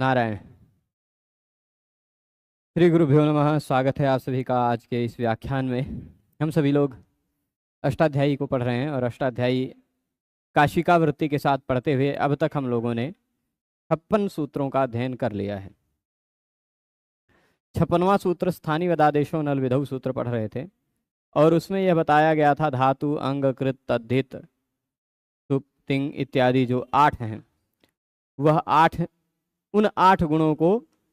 नारायण। श्री गुरुभ्यो नमः। स्वागत है आप सभी का आज के इस व्याख्यान में। हम सभी लोग अष्टाध्यायी को पढ़ रहे हैं और अष्टाध्यायी काशिका वृत्ति के साथ पढ़ते हुए अब तक हम लोगों ने 56 सूत्रों का अध्ययन कर लिया है। 56वां सूत्र स्थानीय वदादेशो नल विधौ सूत्र पढ़ रहे थे और उसमें यह बताया गया था धातु अंग कृत तद्धित सुप तिंग इत्यादि जो 8 हैं, वह 8 उन 8 गुणों को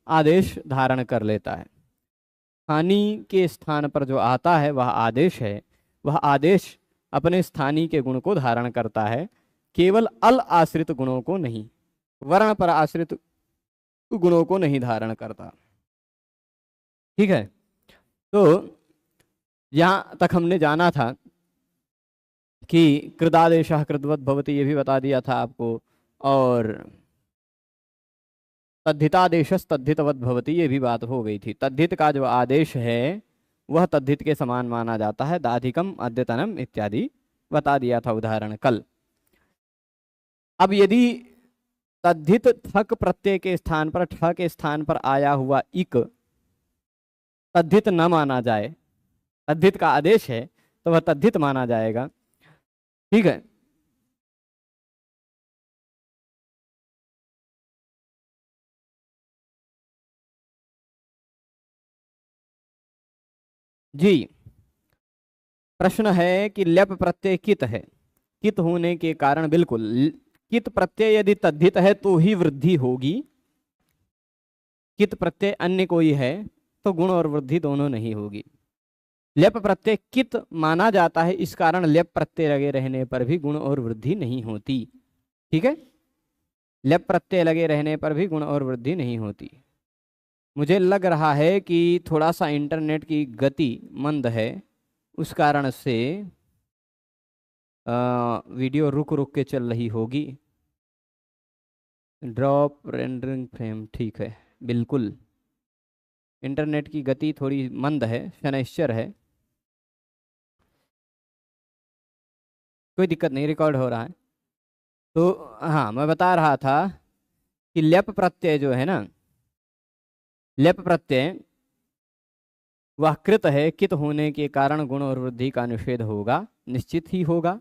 आदेश धारण कर लेता है। स्थानीय के स्थान पर जो आता है वह आदेश है। वह आदेश अपने स्थानीय के गुण को धारण करता है, केवल अल आश्रित गुणों को नहीं, वर्ण पर आश्रित गुणों को नहीं धारण करता। ठीक है, तो यहां तक हमने जाना था कि कृदादेश कृतवत भवति, ये भी बता दिया था आपको, और तद्धितादेश तद्धितवत भवति, ये भी बात हो गई थी। तद्धित का जो आदेश है वह तद्धित के समान माना जाता है, दाधिकम अद्यतनम इत्यादि बता दिया था उदाहरण कल। अब यदि तद्धित थक प्रत्यय के स्थान पर ठ के स्थान पर आया हुआ इक तद्धित न माना जाए, तद्धित का आदेश है तो वह तद्धित माना जाएगा। ठीक है, जी। प्रश्न है कि ल्यप प्रत्यय कित है। कित होने के कारण बिल्कुल, कित प्रत्यय यदि तद्धित है तो ही वृद्धि होगी। कित प्रत्यय अन्य कोई है तो गुण और वृद्धि दोनों नहीं होगी। ल्यप प्रत्यय कित माना जाता है, इस कारण ल्यप प्रत्यय लगे रहने पर भी गुण और वृद्धि नहीं होती। ठीक है, ल्यप प्रत्यय लगे रहने पर भी गुण और वृद्धि नहीं होती। मुझे लग रहा है कि थोड़ा सा इंटरनेट की गति मंद है, उस कारण से वीडियो रुक रुक के चल रही होगी। ड्रॉप रेंडरिंग फ्रेम, ठीक है, बिल्कुल इंटरनेट की गति थोड़ी मंद है, शनैश्चर है, कोई दिक्कत नहीं, रिकॉर्ड हो रहा है। तो हाँ, मैं बता रहा था कि ल्यप प्रत्यय जो है ना, ल्यप प्रत्यय वह कृत है, कित होने के कारण गुण और वृद्धि का निषेध होगा, निश्चित ही होगा।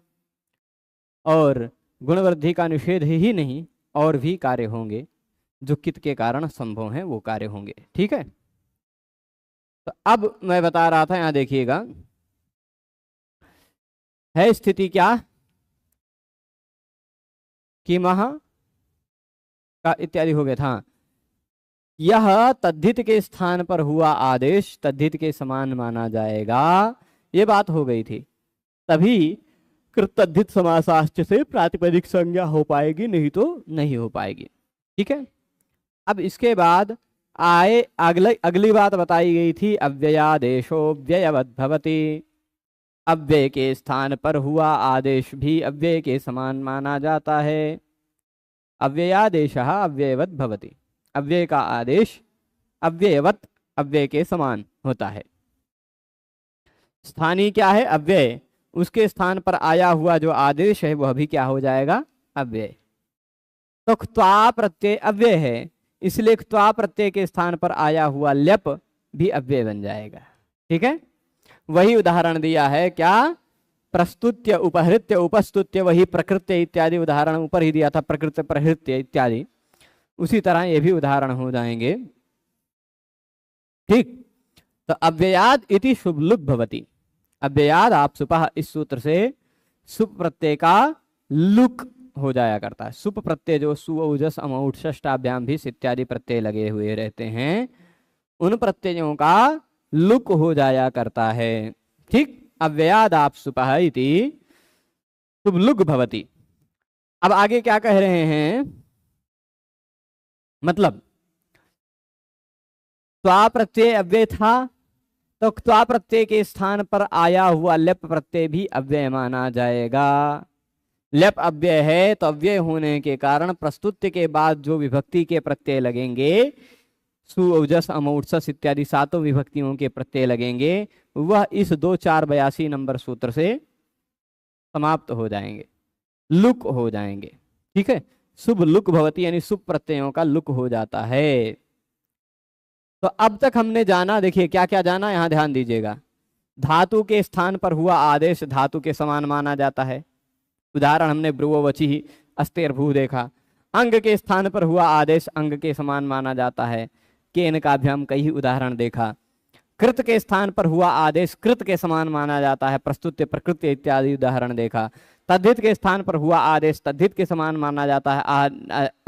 और गुण वृद्धि का निषेध ही नहीं, और भी कार्य होंगे जो कित के कारण संभव हैं, वो कार्य होंगे। ठीक है, तो अब मैं बता रहा था, यहां देखिएगा, है स्थिति क्या कि महा का इत्यादि हो गया था। यह तद्धित के स्थान पर हुआ आदेश तद्धित के समान माना जाएगा, ये बात हो गई थी। तभी कृतद्धित समासाश्च से प्रातिपदिक संज्ञा हो पाएगी, नहीं तो नहीं हो पाएगी। ठीक है, अब इसके बाद आए अगली बात बताई गई थी, अव्ययादेशो व्ययवत् भवति। अव्यय के स्थान पर हुआ आदेश भी अव्यय के समान माना जाता है। अव्ययादेशः अव्ययवत् भवति, अव्यय का आदेश अव्ययवत्, अव्यय के समान होता है। स्थानीय क्या है? अव्यय, उसके स्थान पर आया हुआ जो आदेश है वह भी क्या हो जाएगा? अव्यय। तो क्त्वा प्रत्यय अव्यय है, इसलिए क्त्वा प्रत्यय के स्थान पर आया हुआ ल्यप भी अव्यय बन जाएगा। ठीक है, वही उदाहरण दिया है, क्या? प्रस्तुत्य, उपहृत्य, उपस्तुत्य, वही प्रकृत्य इत्यादि उदाहरण ऊपर ही दिया था, प्रकृत्य, प्रहृत्य इत्यादि, उसी तरह ये भी उदाहरण हो जाएंगे। ठीक, तो अव्ययाद इति शुभ लुक भवति। अव्ययाद आप सुपह, इस सूत्र से सुप प्रत्यय का लुक हो जाया करता है। सुप प्रत्यय जो सु औजस अमौठ षष्टाभ्याम भी इत्यादि प्रत्यय लगे हुए रहते हैं, उन प्रत्ययों का लुक हो जाया करता है। ठीक, अव्ययाद आप सुपह इति शुभ लुक भवति। अब आगे क्या कह रहे हैं, मतलब त्वा प्रत्यय अव्यय था, तो त्वा प्रत्यय के स्थान पर आया हुआ ल्यप प्रत्यय भी अव्यय माना जाएगा। ल्यप अव्यय है तो अव्यय होने के कारण प्रस्तुत्य के बाद जो विभक्ति के प्रत्यय लगेंगे, सु औजस अमौठस इत्यादि 7 विभक्तियों के प्रत्यय लगेंगे, वह इस 2482 नंबर सूत्र से समाप्त हो जाएंगे, लुक हो जाएंगे। ठीक है, शुभ लुक भवती, यानी शुभ प्रत्ययों का लुक हो जाता है। तो अब तक हमने जाना, देखिए क्या क्या जाना, यहां ध्यान दीजिएगा। धातु के स्थान पर हुआ आदेश धातु के समान माना जाता है, उदाहरण हमने ब्रुवोवचि अस्तेर्भू देखा। अंग के स्थान पर हुआ आदेश अंग के समान माना जाता है, केन का भी हम कई उदाहरण देखा। कृत के स्थान पर हुआ आदेश कृत के समान माना जाता है, प्रस्तुत्य प्रकृति इत्यादि उदाहरण देखा। तद्धित के स्थान पर हुआ आदेश तद्धित के समान माना जाता है,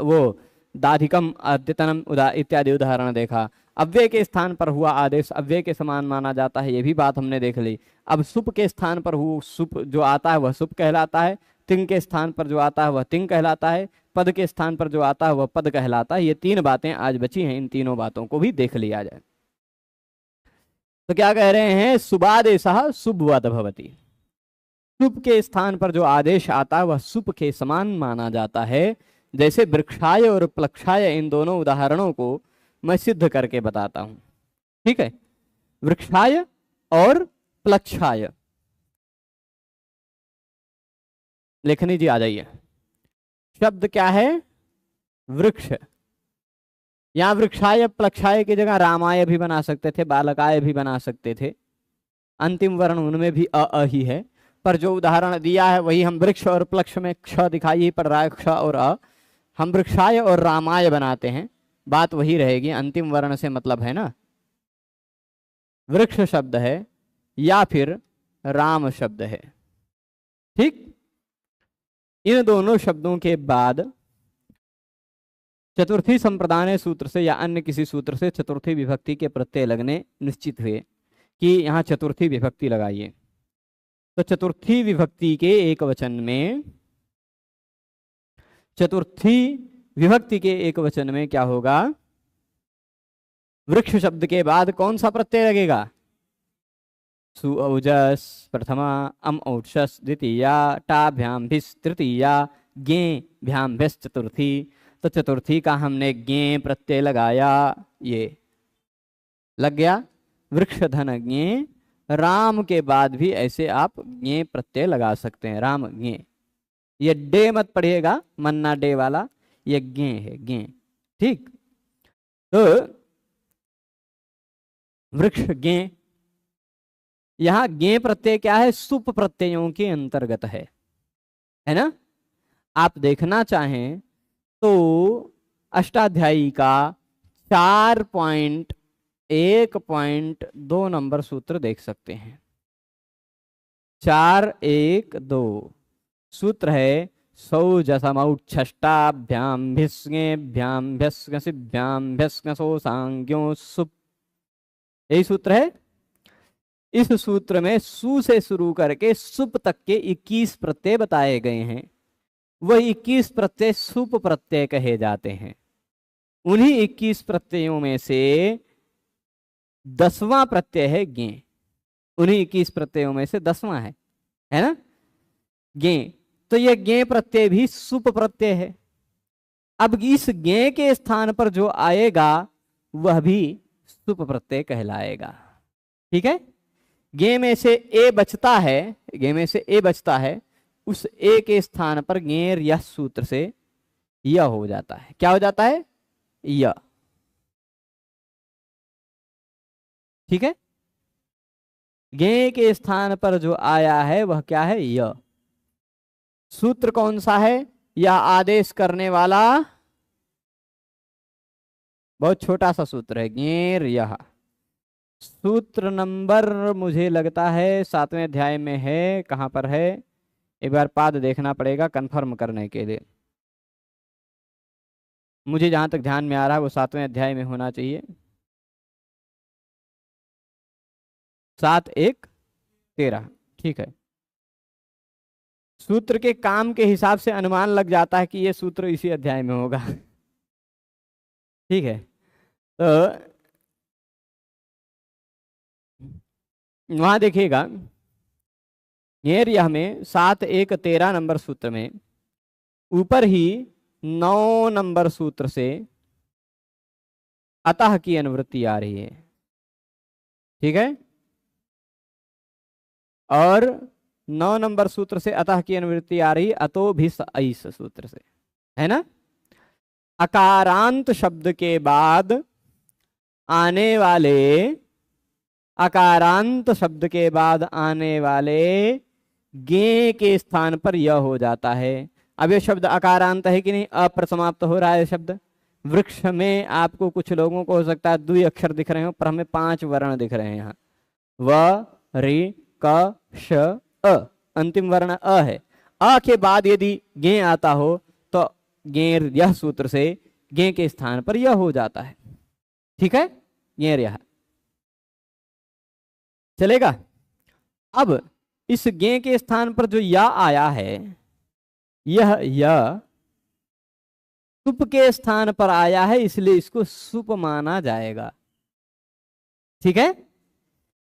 वो दाधिकम अद्यतनम इत्यादि उदाहरण देखा। अव्यय के स्थान पर हुआ आदेश अव्यय के समान माना जाता है, ये भी बात हमने देख ली। अब सुप के स्थान पर हुआ सुप जो आता है वह सुप कहलाता है, तिंग के स्थान पर जो आता है वह तिंग कहलाता है, पद के स्थान पर जो आता है वह पद कहलाता है। ये तीन बातें आज बची हैं, इन तीनों बातों को भी देख लिया जाए। तो क्या कह रहे हैं, शुभादेशः शुभवद भवति, शुभ के स्थान पर जो आदेश आता है वह शुभ के समान माना जाता है। जैसे वृक्षाय और प्लक्षाय, इन दोनों उदाहरणों को मैं सिद्ध करके बताता हूं, ठीक है। वृक्षाय और प्लक्षाय, लेखनी जी आ जाइए। शब्द क्या है, वृक्ष। यहां वृक्षाय प्लक्षाय की जगह रामाय भी बना सकते थे, बालकाय भी बना सकते थे, अंतिम वर्ण उनमें भी अ ही है। पर जो उदाहरण दिया है वही हम वृक्ष और प्लक्ष में क्ष दिखाई ही पड़ रहा है, क्ष और अ, हम वृक्षाय और रामाय बनाते हैं, बात वही रहेगी, अंतिम वर्ण से मतलब है ना। वृक्ष शब्द है या फिर राम शब्द है, ठीक। इन दोनों शब्दों के बाद चतुर्थी संप्रदान सूत्र से या अन्य किसी सूत्र से चतुर्थी विभक्ति के प्रत्यय लगने निश्चित हुए कि यहाँ चतुर्थी विभक्ति लगाइए। तो चतुर्थी विभक्ति के एक वचन में, चतुर्थी विभक्ति के एक वचन में क्या होगा, वृक्ष शब्द के बाद कौन सा प्रत्यय लगेगा, सु औजस प्रथमा, अम औषस द्वितीया, टाभ्याम भिस तृतीया, गे भ्याम भिस चतुर्थी। तो चतुर्थी का हमने गे प्रत्यय लगाया, ये लग गया। वृक्ष धन गे, राम के बाद भी ऐसे आप गे प्रत्यय लगा सकते हैं, राम गे। ये डे मत पढ़िएगा, मन्ना डे वाला, ये गे है, गे, ठीक। तो वृक्ष गे, यहां गे प्रत्यय क्या है, सुप प्रत्ययों के अंतर्गत है ना। आप देखना चाहें तो अष्टाध्यायी का 4.1.2 नंबर सूत्र देख सकते हैं। 4.1.2 सूत्र है, सौजसमौच्छष्टाभ्याम भिस्ङेभ्याम भ्यस्ङसिभ्याम भ्यस्ङसो सांज्ञो सुप, यही सूत्र है। इस सूत्र में सु से शुरू करके सुप तक के 21 प्रत्यय बताए गए हैं। वह 21 प्रत्यय सुप प्रत्यय कहे जाते हैं। उन्हीं 21 प्रत्ययों में से 10वां प्रत्यय है गे, उन्हीं 21 प्रत्ययों में से 10वां है ना, गे। तो यह गे प्रत्यय भी सुप प्रत्यय है। अब इस गे के स्थान पर जो आएगा वह भी सुप प्रत्यय कहलाएगा, ठीक है। गे में से ए बचता है, गे में से ए बचता है, उस ए के स्थान पर गेर यह सूत्र से य हो जाता है। क्या हो जाता है, य, ठीक है। गे के स्थान पर जो आया है वह क्या है, य। सूत्र कौन सा है, यह आदेश करने वाला बहुत छोटा सा सूत्र है, गेर यह। सूत्र नंबर मुझे लगता है 7वें अध्याय में है, कहां पर है, एक बार पाद देखना पड़ेगा कंफर्म करने के लिए। मुझे जहां तक ध्यान में आ रहा है वो 7वें अध्याय में होना चाहिए, 7:1:13, ठीक है। सूत्र के काम के हिसाब से अनुमान लग जाता है कि ये सूत्र इसी अध्याय में होगा, ठीक है। तो वहां देखिएगा, यह में 7:1:13 नंबर सूत्र में ऊपर ही 9 नंबर सूत्र से अतः की अनुवृत्ति आ रही है, ठीक है। और 9 नंबर सूत्र से अतः की अनुवृत्ति आ रही अतो भिस ऐस सूत्र से, है ना। अकारांत शब्द के बाद आने वाले, अकारांत शब्द के बाद आने वाले गे के स्थान पर य हो जाता है। अब ये शब्द अकारांत है कि नहीं, अ पर समाप्त हो रहा है शब्द। वृक्ष में आपको कुछ लोगों को हो सकता है द्वि अक्षर दिख रहे हो, पर हमें 5 वर्ण दिख रहे हैं यहाँ, व रि क श अ, अंतिम वर्ण अ है। अ के बाद यदि गे आता हो तो गेर यह सूत्र से गे के स्थान पर यह हो जाता है। ठीक है, गेर यह चलेगा। अब इस गे के स्थान पर जो या आया है, यह सुप के स्थान पर आया है, इसलिए इसको सुप माना जाएगा। ठीक है,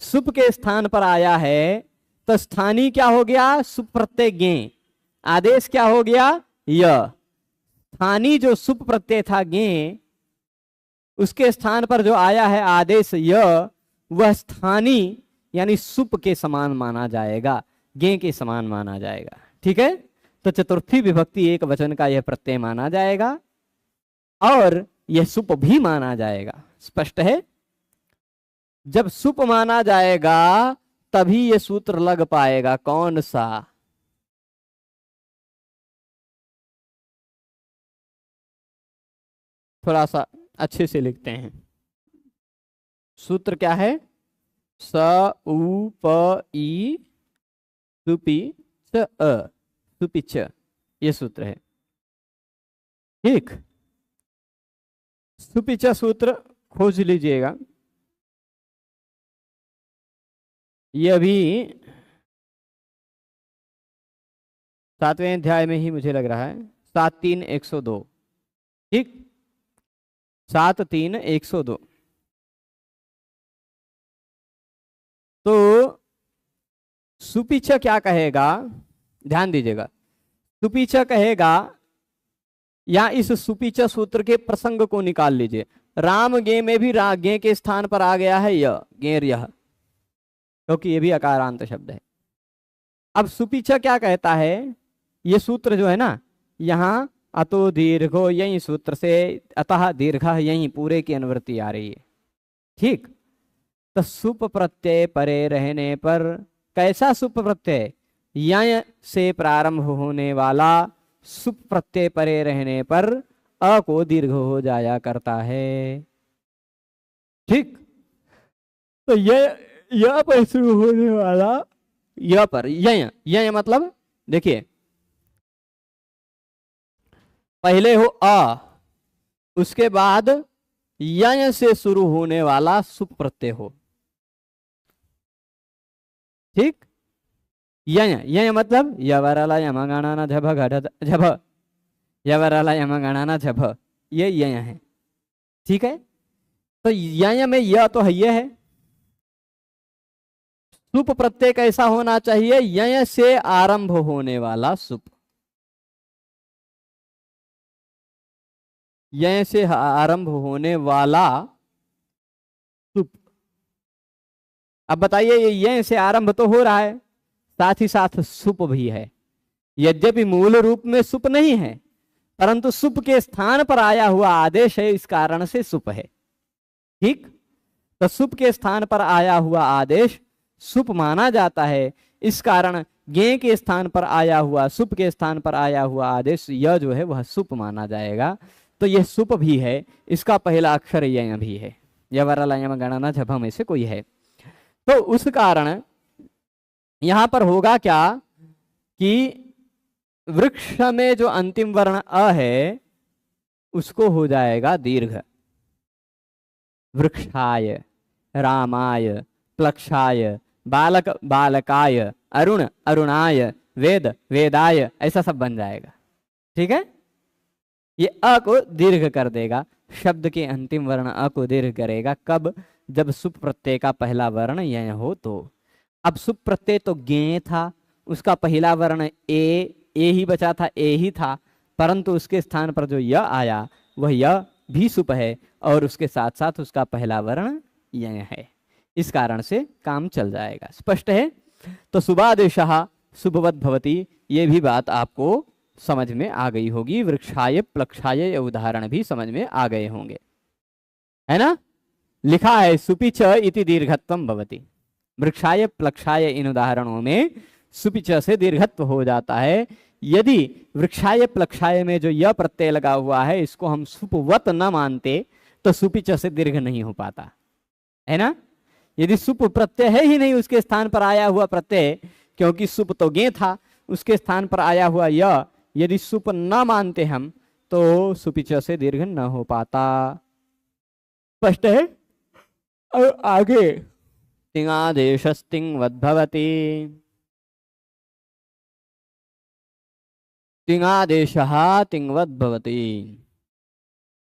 सुप के स्थान पर आया है तो स्थानीय क्या हो गया, सुप प्रत्यय गे, आदेश क्या हो गया, य। स्थानीय जो सुप प्रत्यय था गे, उसके स्थान पर जो आया है आदेश य, वह स्थानीय यानी सुप के समान माना जाएगा, गे के समान माना जाएगा। ठीक है, तो चतुर्थी विभक्ति एक वचन का यह प्रत्यय माना जाएगा और यह सुप भी माना जाएगा। स्पष्ट है। जब सुप माना जाएगा तभी यह सूत्र लग पाएगा। कौन सा, थोड़ा सा अच्छे से लिखते हैं। सूत्र क्या है, स उ प ई सुपी च अ, सुपी च, ये सूत्र है। ठीक, सुपी च सूत्र खोज लीजिएगा। यह भी 7वें अध्याय में ही मुझे लग रहा है, 7-3-102। ठीक, 7-3-102। तो सुपीछ क्या कहेगा, ध्यान दीजिएगा। सुपीछ कहेगा, या इस सुपीछ सूत्र के प्रसंग को निकाल लीजिए। राम गे में भी गे के स्थान पर आ गया है य, गेर यह, क्योंकि ये भी अकारांत शब्द है। अब सुपीछ क्या कहता है, ये सूत्र जो है ना, यहाँ अतो दीर्घो, यही सूत्र से अतः दीर्घ, यही पूरे की अनुवृत्ति आ रही है। ठीक, तो सुप प्रत्यय परे रहने पर, कैसा सुप प्रत्यय, यय से प्रारंभ होने वाला सुप प्रत्यय परे रहने पर अ को दीर्घ हो जाया करता है। ठीक, तो यह पर शुरू होने वाला, यह पर यय मतलब देखिए, पहले हो अ, उसके बाद यय से शुरू होने वाला सुप प्रत्यय हो। ठीक, यय मतलब यवरला यमगणना झभ घट झभ, यवरला यमगणना झभ, ये यय है। ठीक है, तो यय में यह तो है, ये है। सुप प्रत्यय कैसा होना चाहिए, यय से आरंभ होने वाला सुप, यय से आरंभ होने वाला सुप। अब बताइए, ये यय से आरंभ तो हो रहा है, साथ ही साथ सुप भी है। यद्यपि मूल रूप में सुप नहीं है, परंतु सुप के स्थान पर आया हुआ आदेश है, इस कारण से सुप है। ठीक, तो सुप के स्थान पर आया हुआ आदेश सुप माना जाता है। इस कारण गे के स्थान पर आया हुआ, सुप के स्थान पर आया हुआ आदेश यह जो है वह सुप माना जाएगा। तो यह सुप भी है, इसका पहला अक्षर यय भी है, यवरला यमगणना झभ में से कोई है। तो उस कारण यहां पर होगा क्या कि वृक्ष में जो अंतिम वर्ण अ है उसको हो जाएगा दीर्घ। वृक्षाय, रामाय, प्लक्षाय, बालक बालकाय, अरुण अरुणाय, वेद वेदाय, ऐसा सब बन जाएगा। ठीक है, ये अ को दीर्घ कर देगा, शब्द के अंतिम वर्ण अ को दीर्घ करेगा। कब, जब सुप प्रत्यय का पहला वर्ण यह हो तो। अब सुप प्रत्यय तो गे था, उसका पहला वर्ण ए ही बचा था, ए ही था, परंतु उसके स्थान पर जो य आया वह य भी सुप है और उसके साथ साथ उसका पहला वर्ण यह है। इस कारण से काम चल जाएगा। स्पष्ट है। तो शुभादेशः शुभवत् भवति, ये भी बात आपको समझ में आ गई होगी। वृक्षाय प्लक्षाय ये उदाहरण भी समझ में आ गए होंगे, है ना। लिखा है सुपिच इति दीर्घत्वम भवति। वृक्षाय प्लक्षाय इन उदाहरणों में सुपिच से दीर्घत्व हो जाता है। यदि वृक्षाय प्लक्षाय में जो य प्रत्यय लगा हुआ है इसको हम सुपवत न मानते तो सुपिच से दीर्घ नहीं हो पाता, है ना। यदि सुप प्रत्यय है ही नहीं, उसके स्थान पर आया हुआ प्रत्यय, क्योंकि सुप तो गे था, उसके स्थान पर आया हुआ य यदि सुप न मानते हम तो सुपिच से दीर्घ न हो पाता। स्पष्ट है। और आगे तिङादेशस्तिङ वद्भवति। तिङादेशः तिङवद् भवति।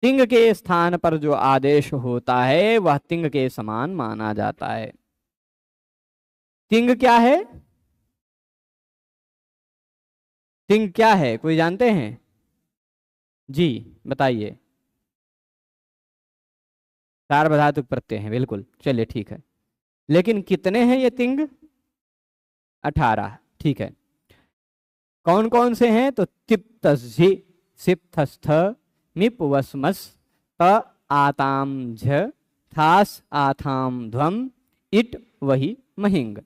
तिंग के स्थान पर जो आदेश होता है वह तिंग के समान माना जाता है। तिंग क्या है? तिंग क्या है, कोई जानते हैं? जी बताइए। सार्वधातुक प्रत्यय हैं, बिल्कुल, चलिए ठीक है। लेकिन कितने हैं ये तिंग? 18। ठीक है। कौन कौन से हैं? तो तिप तस्झि सिप थस्थ मिप वस्मस त आताम झ थास आथाम ध्वम इट वही महिंग।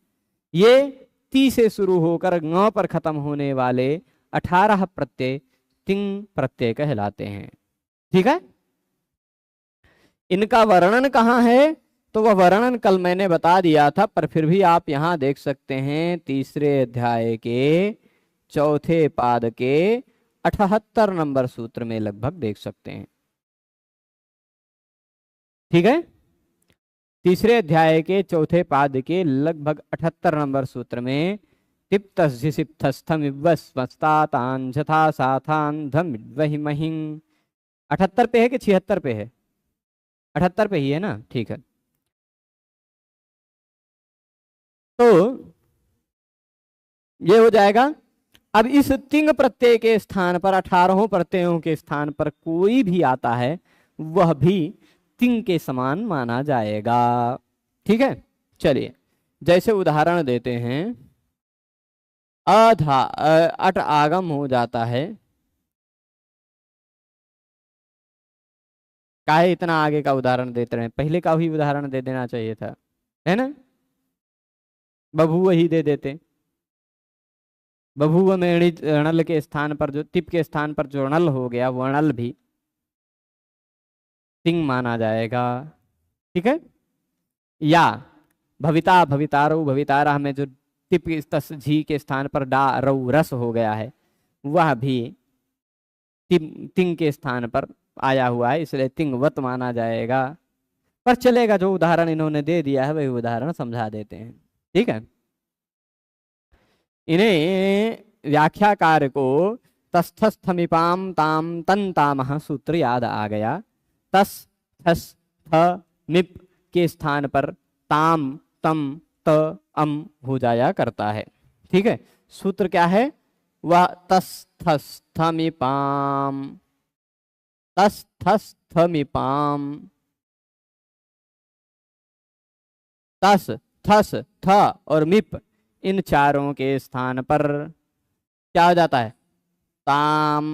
ये ती से शुरू होकर ङ पर खत्म होने वाले 18 प्रत्यय तिंग प्रत्यय कहलाते हैं। ठीक है। इनका वर्णन कहाँ है? तो वह वर्णन कल मैंने बता दिया था, पर फिर भी आप यहाँ देख सकते हैं। तीसरे अध्याय के चौथे पाद के 78 नंबर सूत्र में लगभग देख सकते हैं। ठीक है। तीसरे अध्याय के चौथे पाद के लगभग 78 नंबर सूत्र में तिप्तस्थम 78 पे है कि 76 पे है? 78 पे ही है ना, ठीक है। तो ये हो जाएगा। अब इस तिंग प्रत्यय के स्थान पर 18 प्रत्ययों के स्थान पर कोई भी आता है वह भी तिंग के समान माना जाएगा। ठीक है। चलिए जैसे उदाहरण देते हैं। अधा अट आगम हो जाता है। काहे इतना आगे का उदाहरण देते रहे, पहले का ही उदाहरण दे देना चाहिए था, है ना। बभुव ही दे देते। बभुव में णल के स्थान पर जो तिप के स्थान पर जो णल हो गया वो णल भी तिंग माना जाएगा। ठीक है। या भविता भवितारो भवितारा में जो तिप तस झी के स्थान पर डा रऊ रस हो गया है वह भी तिंग के स्थान पर आया हुआ है, इसलिए तिंगवत माना जाएगा। पर चलेगा, जो उदाहरण इन्होंने दे दिया है वही उदाहरण समझा देते हैं। ठीक है। इन्हें व्याख्याकार को तस्थस्थमिपाम ताम तन तामह सूत्र याद आ गया। तस थस थ मिप के स्थान पर ताम तम त अम हो जाया करता है। ठीक है। सूत्र क्या है? वह तस्थस्थमिपाम तस्थस्थमिपाम तस थस थ और मिप इन चारों के स्थान पर क्या हो जाता है? ताम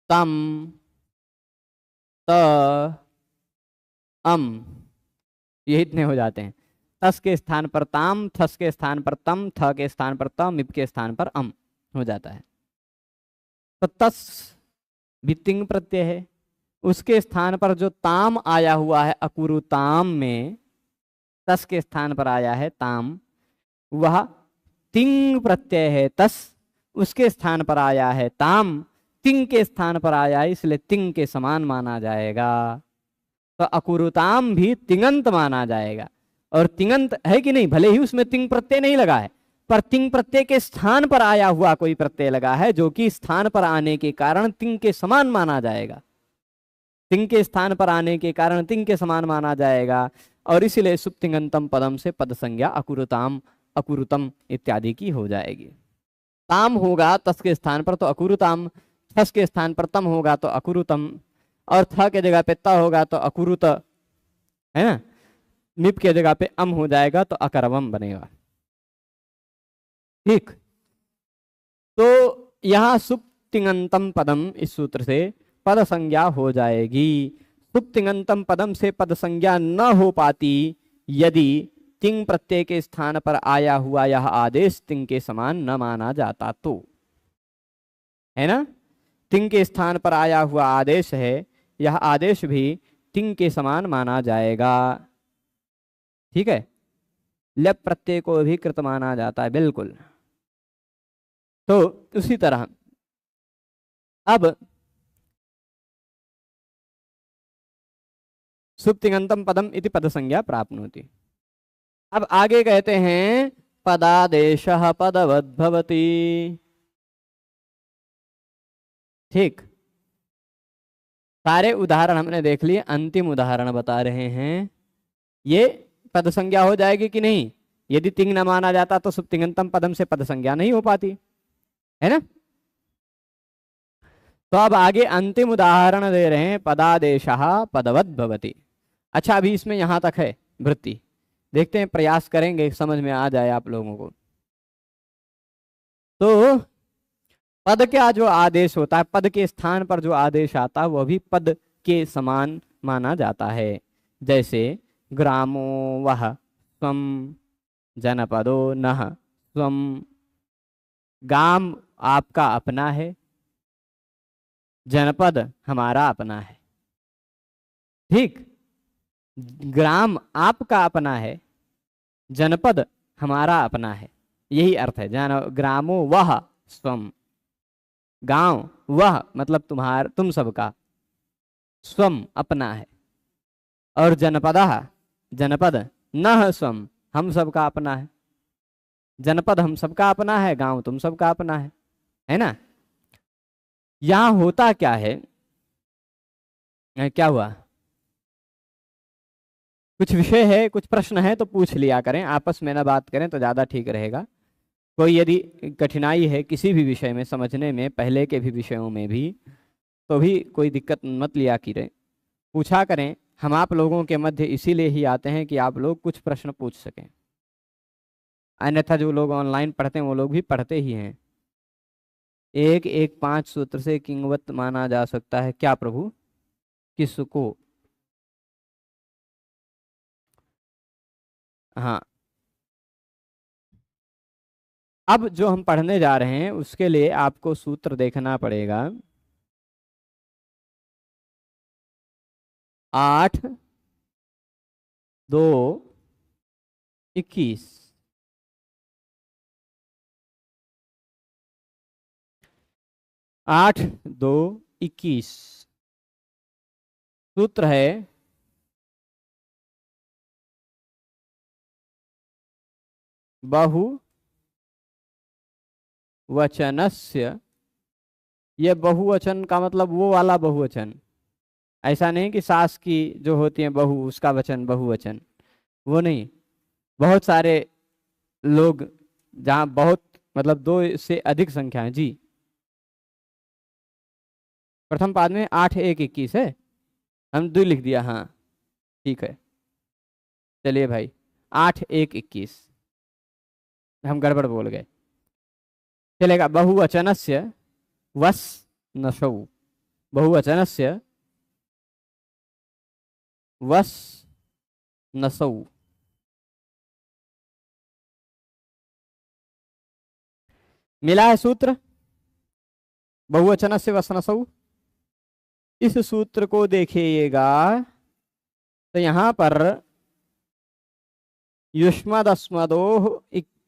तम त अम, ये इतने हो जाते हैं। तस के स्थान पर ताम, थस के स्थान पर तम, थ के स्थान पर तम, मिप के स्थान पर अम हो जाता है। तो तस भी तिंग प्रत्यय है, उसके स्थान पर जो ताम आया हुआ है अकुरुताम में, तस के स्थान पर आया है ताम, वह तिंग प्रत्यय है। तस उसके स्थान पर आया है ताम, तिंग के स्थान पर आया है, इसलिए तिंग के समान माना जाएगा। तो अकुरुताम भी तिंगंत माना जाएगा। और तिंगंत है कि नहीं, भले ही उसमें तिंग प्रत्यय नहीं लगा है, पर तिंग प्रत्यय के स्थान पर आया हुआ कोई प्रत्यय लगा है जो कि स्थान पर आने के कारण तिंग के समान माना जाएगा। तिंग के स्थान पर आने के कारण तिंग के समान माना जाएगा। और इसलिए सुप्तिंगंतम पदम से पद संज्ञा अकुरुताम अकुरुतम इत्यादि की हो जाएगी। ताम होगा तस के स्थान पर तो अकुरुताम, थस के स्थान पर तम होगा तो अकुरुतम, और थ के जगह पे त होगा तो अकुरुत, है ना। मिप के जगह पे अम हो जाएगा तो अकरवम बनेगा। ठीक। तो यहाँ सुप तिङंतम पदम, इस सूत्र से पद संज्ञा हो जाएगी। सुप तिङंतम पदम से पद संज्ञा न हो पाती यदि तिंग प्रत्यय के स्थान पर आया हुआ यह आदेश तिंग के समान न माना जाता तो, है ना। तिंग के स्थान पर आया हुआ आदेश है, यह आदेश भी तिंग के समान माना जाएगा। ठीक है, लप प्रत्यय को भी कृत माना जाता है, बिल्कुल। तो उसी तरह अब सुप्तिङन्तम पदम इति पद संज्ञा प्राप्नोति। अब आगे कहते हैं पदादेशः पदवद्भवति। ठीक, सारे उदाहरण हमने देख लिए, अंतिम उदाहरण बता रहे हैं। ये पद संज्ञा हो जाएगी कि नहीं? यदि तिंग न माना जाता तो सुप्तिङन्तम पदम से पद संज्ञा नहीं हो पाती, है ना। तो अब आगे अंतिम उदाहरण दे रहे हैं, पदादेशः पदवद् भवति। अच्छा, अभी इसमें यहां तक है वृत्ति, देखते हैं, प्रयास करेंगे समझ में आ जाए आप लोगों को। तो पद का जो आदेश होता है, पद के स्थान पर जो आदेश आता है वह भी पद के समान माना जाता है। जैसे ग्रामो वह स्वम जनपदो नः स्वम, गांव आपका अपना है, जनपद हमारा अपना है। ठीक, ग्राम आपका अपना है, जनपद हमारा अपना है, यही अर्थ है। ग्रामो वह स्वम, गांव वह मतलब तुम सबका, स्वम अपना है, और जनपद न स्वम हम सबका अपना है। जनपद हम सबका अपना है, गांव तुम सबका अपना है ना। यहां होता क्या है, क्या हुआ, कुछ विषय है, कुछ प्रश्न है तो पूछ लिया करें, आपस में ना बात करें तो ज़्यादा ठीक रहेगा। कोई यदि कठिनाई है किसी भी विषय में समझने में, पहले के भी विषयों में भी, तो भी कोई दिक्कत मत लिया करें, पूछा करें। हम आप लोगों के मध्य इसीलिए ही आते हैं कि आप लोग कुछ प्रश्न पूछ सकें, अन्यथा जो लोग ऑनलाइन पढ़ते हैं वो लोग भी पढ़ते ही हैं। 1-1-5 सूत्र से किंगवत माना जा सकता है क्या प्रभु, किसको? हाँ, अब जो हम पढ़ने जा रहे हैं उसके लिए आपको सूत्र देखना पड़ेगा। 8-2-21, 8-2-21 सूत्र है बहुवचनस्य। ये बहुवचन का मतलब वो वाला बहुवचन, ऐसा नहीं कि सास की जो होती है बहू उसका वचन बहुवचन, वो नहीं। बहुत सारे लोग जहाँ बहुत मतलब 2 से अधिक संख्या है जी। प्रथम पाद में 8-1-21 है, हम 2 लिख दिया, हाँ ठीक है। चलिए भाई, 8-1-21 हम गड़बड़ बोल गए, चलेगा। बहुवचनस्य वस नशौ, बहुवचनस्य वस नसौ, मिला है सूत्र बहुवचनस्य वस नसौ। इस सूत्र को देखिएगा तो यहां पर युष्मदस्मदोः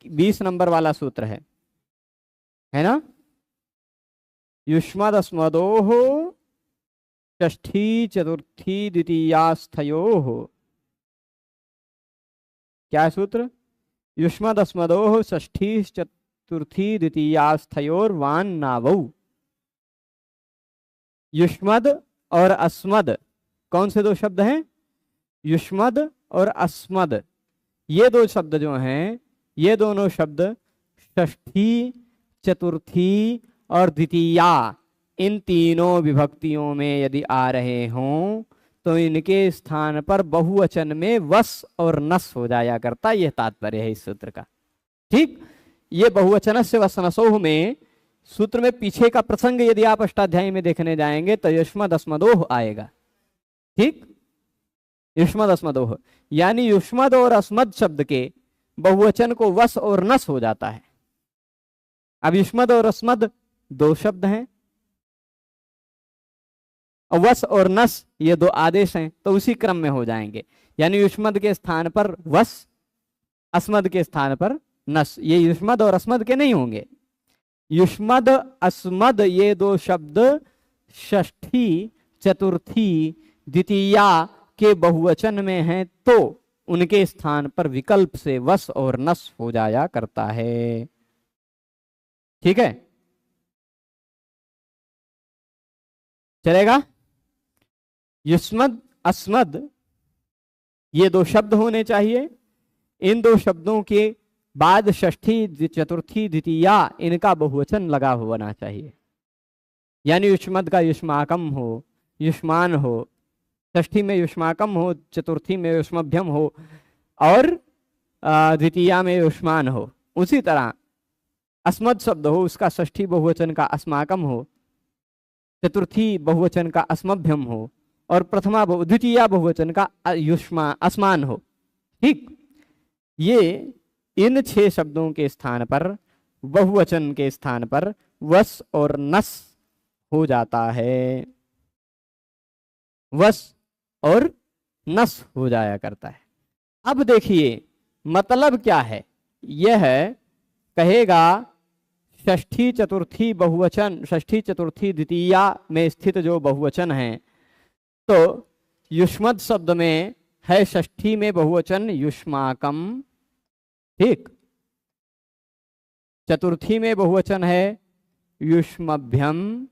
20 नंबर वाला सूत्र है ना। युष्मदस्मदोः षष्ठी चतुर्थी द्वितीयास्थयोः, क्या सूत्र? युष्मदस्मदोः षष्ठी चतुर्थी द्वितीयास्थयोर्वान्नावौ। युष्मद और अस्मद कौन से 2 शब्द हैं? युष्मद और अस्मद, ये 2 शब्द जो हैं, ये दोनों शब्द षष्ठी, चतुर्थी और द्वितीया, इन तीनों विभक्तियों में यदि आ रहे हों तो इनके स्थान पर बहुवचन में वस और नस हो जाया करता, यह तात्पर्य है इस सूत्र का। ठीक, ये बहुवचन से वस नसोह में सूत्र में पीछे का प्रसंग यदि आप अष्टाध्यायी में देखने जाएंगे तो युष्मद अस्मदोह आएगा। ठीक, युष्मद अस्मदोह, यानी युष्मद और अस्मद शब्द के बहुवचन को वस और नस हो जाता है। अब युष्मद और अस्मद दो शब्द हैं, वस और नस ये दो आदेश हैं, तो उसी क्रम में हो जाएंगे। यानी युष्मद के स्थान पर वस, अस्मद के स्थान पर नस। ये युष्मद और अस्मद के नहीं होंगे। युष्मद अस्मद ये दो शब्द षष्ठी, चतुर्थी, द्वितीया के बहुवचन में हैं, तो उनके स्थान पर विकल्प से वस और नस हो जाया करता है। ठीक है, चलेगा। युष्मद अस्मद ये दो शब्द होने चाहिए। इन दो शब्दों के बाद षष्ठी, चतुर्थी, द्वितीया इनका बहुवचन लगा होना चाहिए। यानी युष्मद का युष्माकम हो, युष्मान हो, षष्ठी में युष्माकम हो, चतुर्थी में युष्मभ्यम हो और द्वितीया में युष्मान हो। उसी तरह अस्मद शब्द हो, उसका षष्ठी बहुवचन का अस्माकम हो, चतुर्थी बहुवचन का अस्मभ्यम हो और द्वितीया बहुवचन का अस्मान हो। ठीक, ये इन 6 शब्दों के स्थान पर, बहुवचन के स्थान पर वस और नस हो जाता है, वस और नस हो जाया करता है। अब देखिए मतलब क्या है, यह कहेगा षष्ठी चतुर्थी बहुवचन, षष्ठी चतुर्थी द्वितीया में स्थित जो बहुवचन है, तो युष्मद शब्द में है षष्ठी में बहुवचन युष्माकम। ठीक, चतुर्थी में बहुवचन है युष्मभ्यम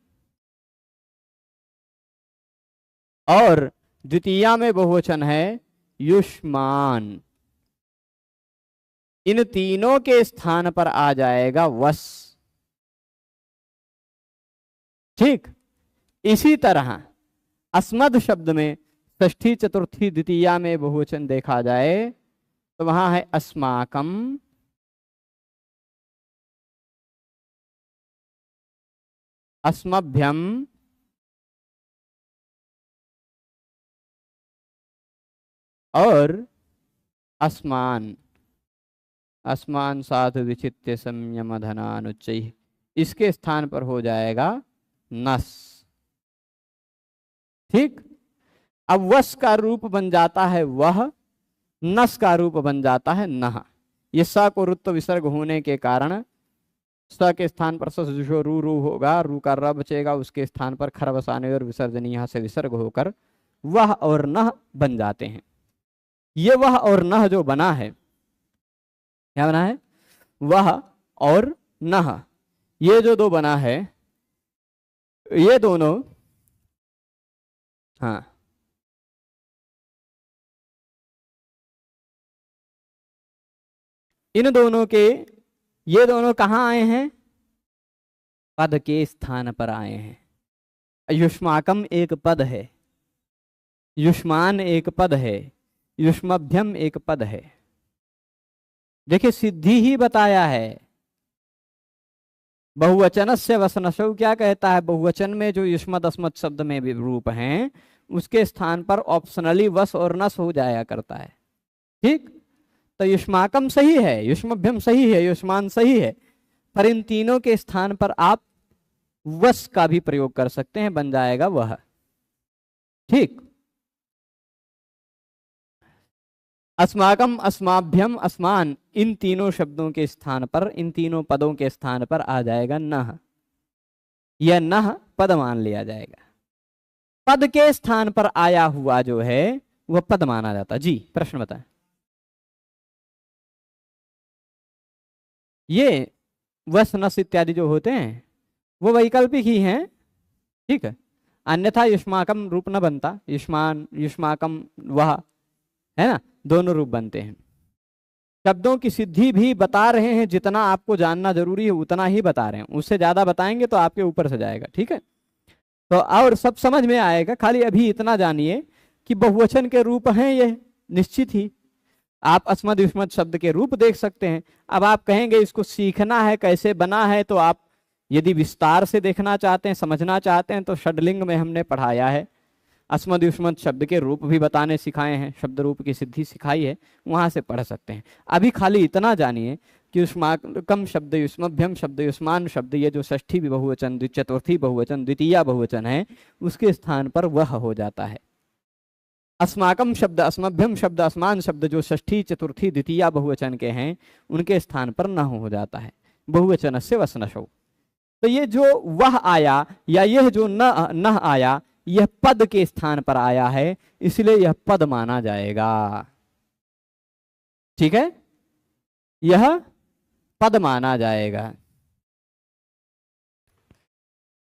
और द्वितीया में बहुवचन है युष्मान। इन तीनों के स्थान पर आ जाएगा वस। ठीक, इसी तरह अस्मद शब्द में षष्ठी चतुर्थी द्वितीया में बहुवचन देखा जाए तो वहां है अस्माकम, अस्मभ्यम और अस्मान। अस्मान साधु विचित्य संयम धनानुच्चय, इसके स्थान पर हो जाएगा नस। ठीक, अब वस का रूप बन जाता है वह, नस का रूप बन जाता है नह। ये स को रुत्व विसर्ग होने के कारण स के स्थान पर सो रू रू होगा, रू का र बचेगा, उसके स्थान पर खर बसाने और विसर्जन यहाँ से विसर्ग होकर वह और नह बन जाते हैं। ये वह और नह जो बना है, क्या बना है, वह और नह, ये जो दो बना है, ये दोनों, हाँ इन दोनों के, ये दोनों कहाँ आए हैं, पद के स्थान पर आए हैं। युष्माकम एक पद है, युष्मान एक पद है, युष्मभ्यम एक पद है। देखिए सिद्धि ही बताया है। बहुवचनस्य वसनसौ क्या कहता है, बहुवचन में जो युष्मद अस्मद शब्द में भी रूप हैं उसके स्थान पर ऑप्शनली वस और नस हो जाया करता है। ठीक, तो युष्माकम सही है, युष्मभ्यम सही है, युष्मान सही है, पर इन तीनों के स्थान पर आप वस का भी प्रयोग कर सकते हैं, बन जाएगा वह। ठीक, अस्माकम, अस्माभ्यम, अस्मान, इन तीनों शब्दों के स्थान पर, इन तीनों पदों के स्थान पर आ जाएगा नह। यह नह पद मान लिया जाएगा। पद के स्थान पर आया हुआ जो है वह पद माना जाता। जी प्रश्न बताएं। ये वस नस इत्यादि जो होते हैं वो वैकल्पिक ही हैं। ठीक है, अन्यथा युष्माकम रूप न बनता, युष्मान, युष्माकम वह, है ना, दोनों रूप बनते हैं। शब्दों की सिद्धि भी बता रहे हैं, जितना आपको जानना जरूरी है उतना ही बता रहे हैं, उससे ज्यादा बताएंगे तो आपके ऊपर से जाएगा। ठीक है, तो और सब समझ में आएगा। खाली अभी इतना जानिए कि बहुवचन के रूप हैं ये निश्चित ही। आप अस्मद युष्मद शब्द के रूप देख सकते हैं। अब आप कहेंगे इसको सीखना है कैसे बना है, तो आप यदि विस्तार से देखना चाहते हैं, समझना चाहते हैं, तो षडलिंग में हमने पढ़ाया है। अस्मद युष्मद शब्द के रूप भी बताने सिखाए हैं, शब्द रूप की सिद्धि सिखाई है, वहां से पढ़ सकते हैं। अभी खाली इतना जानिए कि युष्माकम शब्द, युष्मभ्यम शब्द, युष्मान शब्द, ये जो षष्ठी बहुवचन, चतुर्थी बहुवचन, द्वितीया बहुवचन है, उसके स्थान पर वह हो जाता है। अस्माकम शब्द, अस्मभ्यम शब्द, अस्मान शब्द जो षष्ठी चतुर्थी द्वितीया बहुवचन के हैं, उनके स्थान पर न हो जाता है, बहुवचन से वसनशो। तो ये जो वह आया या यह जो न आया, यह पद के स्थान पर आया है, इसलिए यह पद माना जाएगा। ठीक है, यह पद माना जाएगा।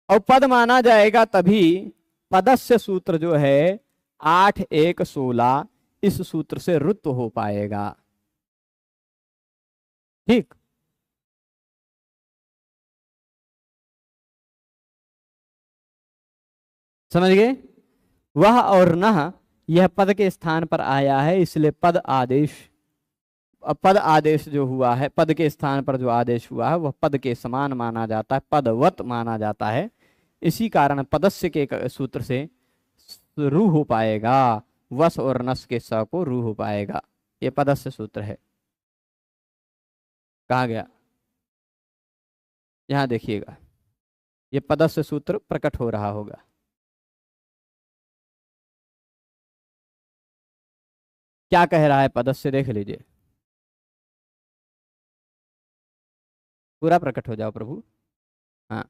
और पद माना जाएगा तभी, पदस्य सूत्र जो है 8 1 16, इस सूत्र से रुत हो पाएगा। ठीक, समझ गए? वह और न यह पद के स्थान पर आया है, इसलिए पद आदेश, पद आदेश जो हुआ है, पद के स्थान पर जो आदेश हुआ है वह पद के समान माना जाता है, पदवत माना जाता है। इसी कारण पदस्य के सूत्र से रू हो पाएगा, वस और नस के स को रू हो पाएगा। ये पदस्य सूत्र है। कहा गया? यहां देखिएगा, ये पदस्य सूत्र प्रकट हो रहा होगा। क्या कह रहा है पदस्य, देख लीजिए, पूरा प्रकट हो जाओ प्रभु। हाँ,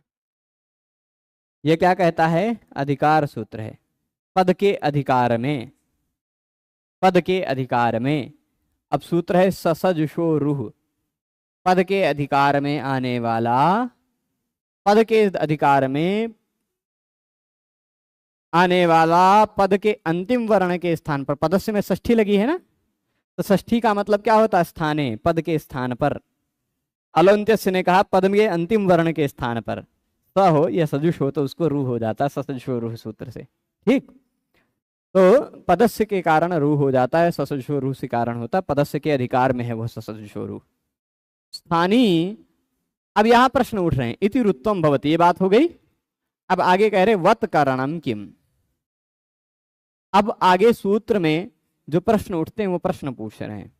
ये क्या कहता है? अधिकार सूत्र है। पद के अधिकार में, पद के अधिकार में। अब सूत्र है ससजुषो रुह, पद के अधिकार में आने वाला, पद के अधिकार में आने वाला, पद के अंतिम वर्ण के स्थान पर, पदस्य में षष्ठी लगी है ना, तो षष्ठी का मतलब क्या होता है? स्थाने, पद के स्थान पर। अलौंत्यस्य ने कहा पद के अंतिम वर्ण के स्थान पर स हो या सजुष हो, तो उसको रूह हो जाता है ससजुषो रूह सूत्र से। ठीक, तो पदस्य के कारण रूह हो जाता है, ससजुषो रूह से कारण होता है, पदस्य के अधिकार में है वह ससजुषो रूह। स्थानीय, अब यहां प्रश्न उठ रहे हैं, इति रुत्वम भवति, ये बात हो गई। अब आगे कह रहे वत कारणम किम। अब आगे सूत्र में जो प्रश्न उठते हैं वो प्रश्न पूछ रहे हैं।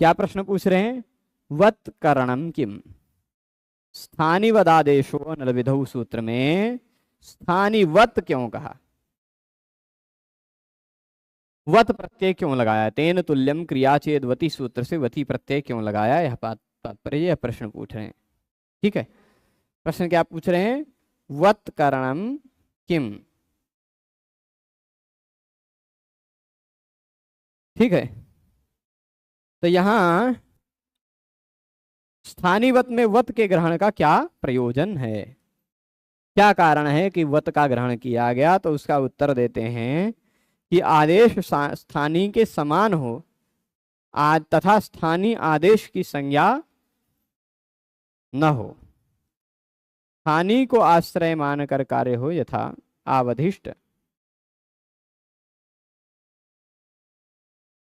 क्या प्रश्न पूछ रहे हैं? वत कारणम किम। स्थानिवदादेशो नल विधौ सूत्र में स्थानिवत क्यों कहा, वत प्रत्यय क्यों लगाया, तेन तुल्यम क्रियाचेदवती सूत्र से वती प्रत्यय क्यों लगाया, यह तात्पर्य, यह प्रश्न पूछ रहे हैं। ठीक है, प्रश्न क्या पूछ रहे हैं? वत कारणम किम। ठीक है, तो यहां स्थानीवत में वत के ग्रहण का क्या प्रयोजन है, क्या कारण है कि वत का ग्रहण किया गया? तो उसका उत्तर देते हैं कि आदेश स्थानीय के समान हो, तथा स्थानीय आदेश की संज्ञा न हो, स्थानीय को आश्रय मानकर कार्य हो, यथा आवधिष्ट।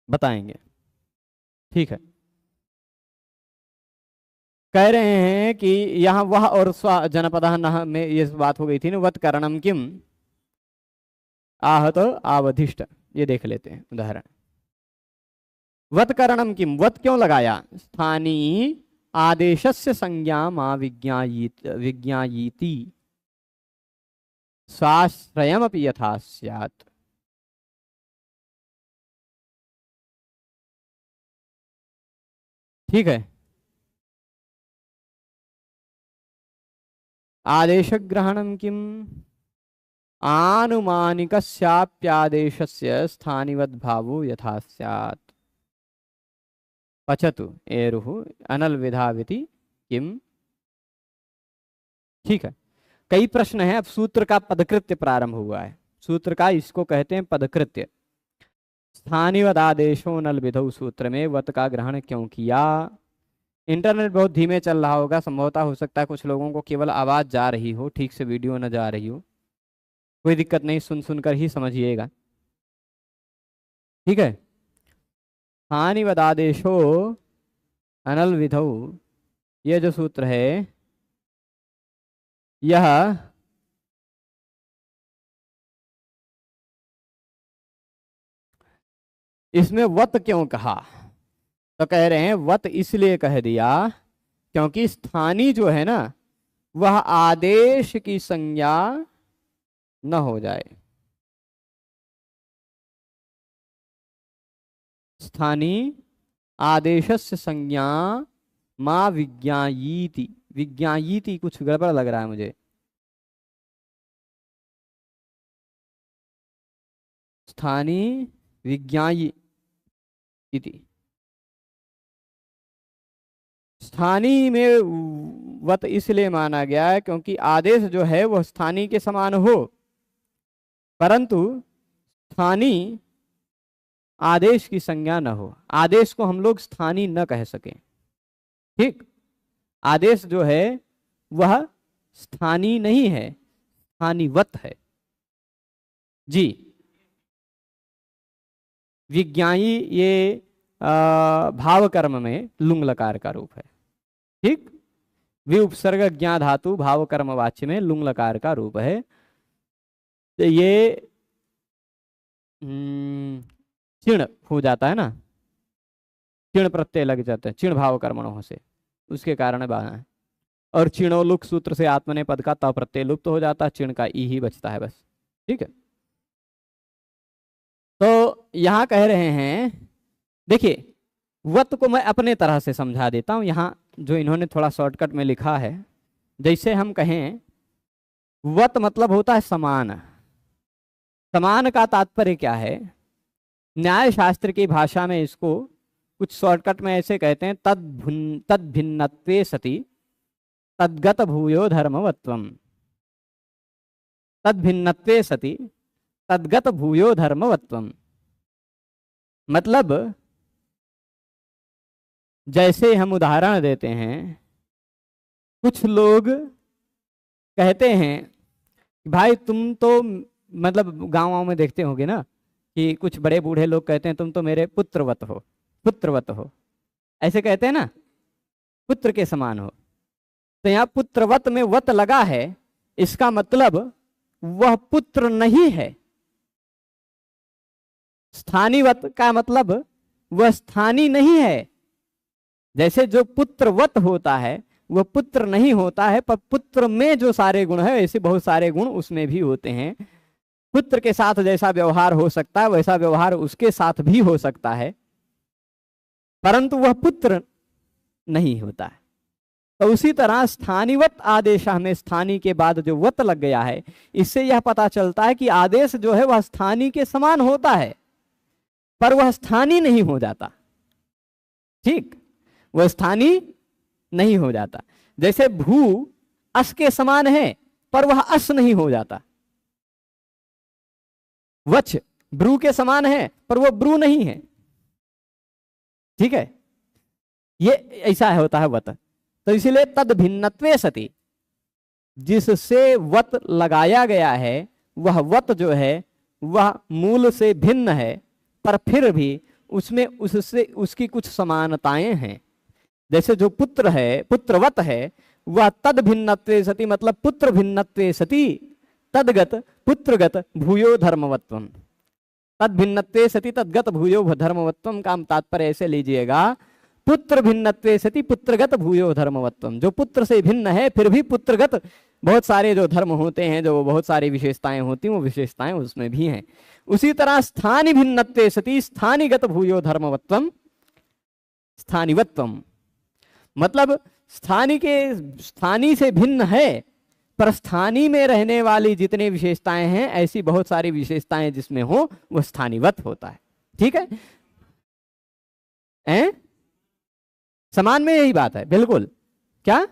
बताएंगे। ठीक है, कह रहे हैं कि यहां वह और स्व जनपद न में ये बात हो गई थी ना, वत कारणम किम आहत आवधिष्ट। ये देख लेते हैं उदाहरण। वत कारणम किम, वत क्यों लगाया? स्थानीय आदेशस्य संज्ञा मा विज्ञायीति स्वाश्रयमपि यथा स्यात्। ठीक है, आदेश ग्रहणम किम आनुमानिकस्याप्यादेशस्य स्थानिवद्भावो यथा स्यात्। पचतु एरुः अनल विधाविति किम। ठीक है, कई प्रश्न हैं। अब सूत्र का पदकृत्य प्रारंभ हुआ है, सूत्र का, इसको कहते हैं पदकृत्य। स्थानिवदादेशो नल विधौ सूत्र में वत का ग्रहण क्यों किया? इंटरनेट बहुत धीमे चल रहा होगा, संभवतः हो सकता है कुछ लोगों को केवल आवाज जा रही हो, ठीक से वीडियो न जा रही हो। कोई दिक्कत नहीं, सुन सुनकर ही समझिएगा। ठीक है, स्थानिवदादेशो अनल विधौ, यह जो सूत्र है यह इसमें वत क्यों कहा? तो कह रहे हैं वत इसलिए कह दिया क्योंकि स्थानी जो है ना वह आदेश की संज्ञा न हो जाए। स्थानी आदेशस्य संज्ञा मां विज्ञायीति। विज्ञायीति कुछ गड़बड़ लग रहा है मुझे। स्थानी विज्ञायी इति। स्थानी में वत इसलिए माना गया है क्योंकि आदेश जो है वह स्थानी के समान हो, परंतु स्थानी आदेश की संज्ञा न हो। आदेश को हम लोग स्थानी न कह सकें। ठीक, आदेश जो है वह स्थानी नहीं है, स्थानीवत है। जी, विज्ञायी ये भाव कर्म में लुंग लकार का रूप है। ठीक, वि उपसर्ग ज्ञा धातु भाव कर्म वाच्य में लुंग लकार का रूप है। तो ये चिण हो जाता है ना, चिण प्रत्यय लग जाते हैं चिण भाव कर्मणों से, उसके कारण बना है। और चिणोलुक सूत्र से आत्मने पद का त प्रत्यय लुप्त हो जाता है, चिण का ई ही बचता है बस। ठीक है, तो यहां कह रहे हैं, देखिए वत को मैं अपने तरह से समझा देता हूं। यहां जो इन्होंने थोड़ा शॉर्टकट में लिखा है, जैसे हम कहें वत मतलब होता है समान। समान का तात्पर्य क्या है? न्याय शास्त्र की भाषा में इसको कुछ शॉर्टकट में ऐसे कहते हैं, तद भिन्नत्वे सति तद्गत भूयो धर्मवत्वम। तद भिन्नत्वे सति तद्गत भूयो धर्मवत्वम मतलब जैसे हम उदाहरण देते हैं, कुछ लोग कहते हैं भाई तुम तो, मतलब गाँव में देखते होंगे ना कि कुछ बड़े बूढ़े लोग कहते हैं तुम तो मेरे पुत्रवत हो, पुत्रवत हो, ऐसे कहते हैं ना, पुत्र के समान हो। तो यहाँ पुत्रवत में वत लगा है, इसका मतलब वह पुत्र नहीं है। स्थानीवत का मतलब वह स्थानी नहीं है। जैसे जो पुत्रवत होता है वह पुत्र नहीं होता है, पर पुत्र में जो सारे गुण है ऐसे बहुत सारे गुण उसमें भी होते हैं। पुत्र के साथ जैसा व्यवहार हो सकता है वैसा व्यवहार उसके साथ भी हो सकता है, परंतु वह पुत्र नहीं होता है। तो उसी तरह स्थानीवत आदेश में स्थानी के बाद जो वत लग गया है, इससे यह पता चलता है कि आदेश जो है वह स्थानी के समान होता है, पर वह स्थानी नहीं हो जाता। ठीक, वह स्थानी नहीं हो जाता। जैसे भू अस के समान है पर वह अस नहीं हो जाता। वच ब्रू के समान है पर वह ब्रू नहीं है। ठीक है, ये ऐसा होता है वत। तो इसीलिए तद भिन्नत्वे सति, जिससे वत लगाया गया है वह वत जो है वह मूल से भिन्न है, पर फिर भी उसमें उससे उसकी कुछ समानताएं हैं। जैसे जो पुत्र है, पुत्रवत है, वह तद भिन्नत्वे सति मतलब पुत्र भिन्नत्वे सति तदगत पुत्रगत भूयो धर्मवत्वम। तद भिन्नत्वे सति तदगत भूयो धर्मवत्वम का तात्पर्य ऐसे लीजिएगा, पुत्र भिन्नत्वे सति पुत्रगत भूयो धर्मवत्वम। जो पुत्र से भिन्न है फिर भी पुत्रगत बहुत सारे जो धर्म होते हैं, जो बहुत सारी विशेषताएं होती हैं, वो विशेषताएं उसमें भी हैं। उसी तरह स्थानी भिन्नत्वे सति स्थानीगत भूयो धर्मवत्वम स्थानीवत्वम मतलब स्थानी से भिन्न है, पर स्थानी में रहने वाली जितनी विशेषताएं हैं ऐसी बहुत सारी विशेषताएं जिसमें हो वो स्थानीवत होता है। ठीक है, समान में यही बात है बिल्कुल। क्या?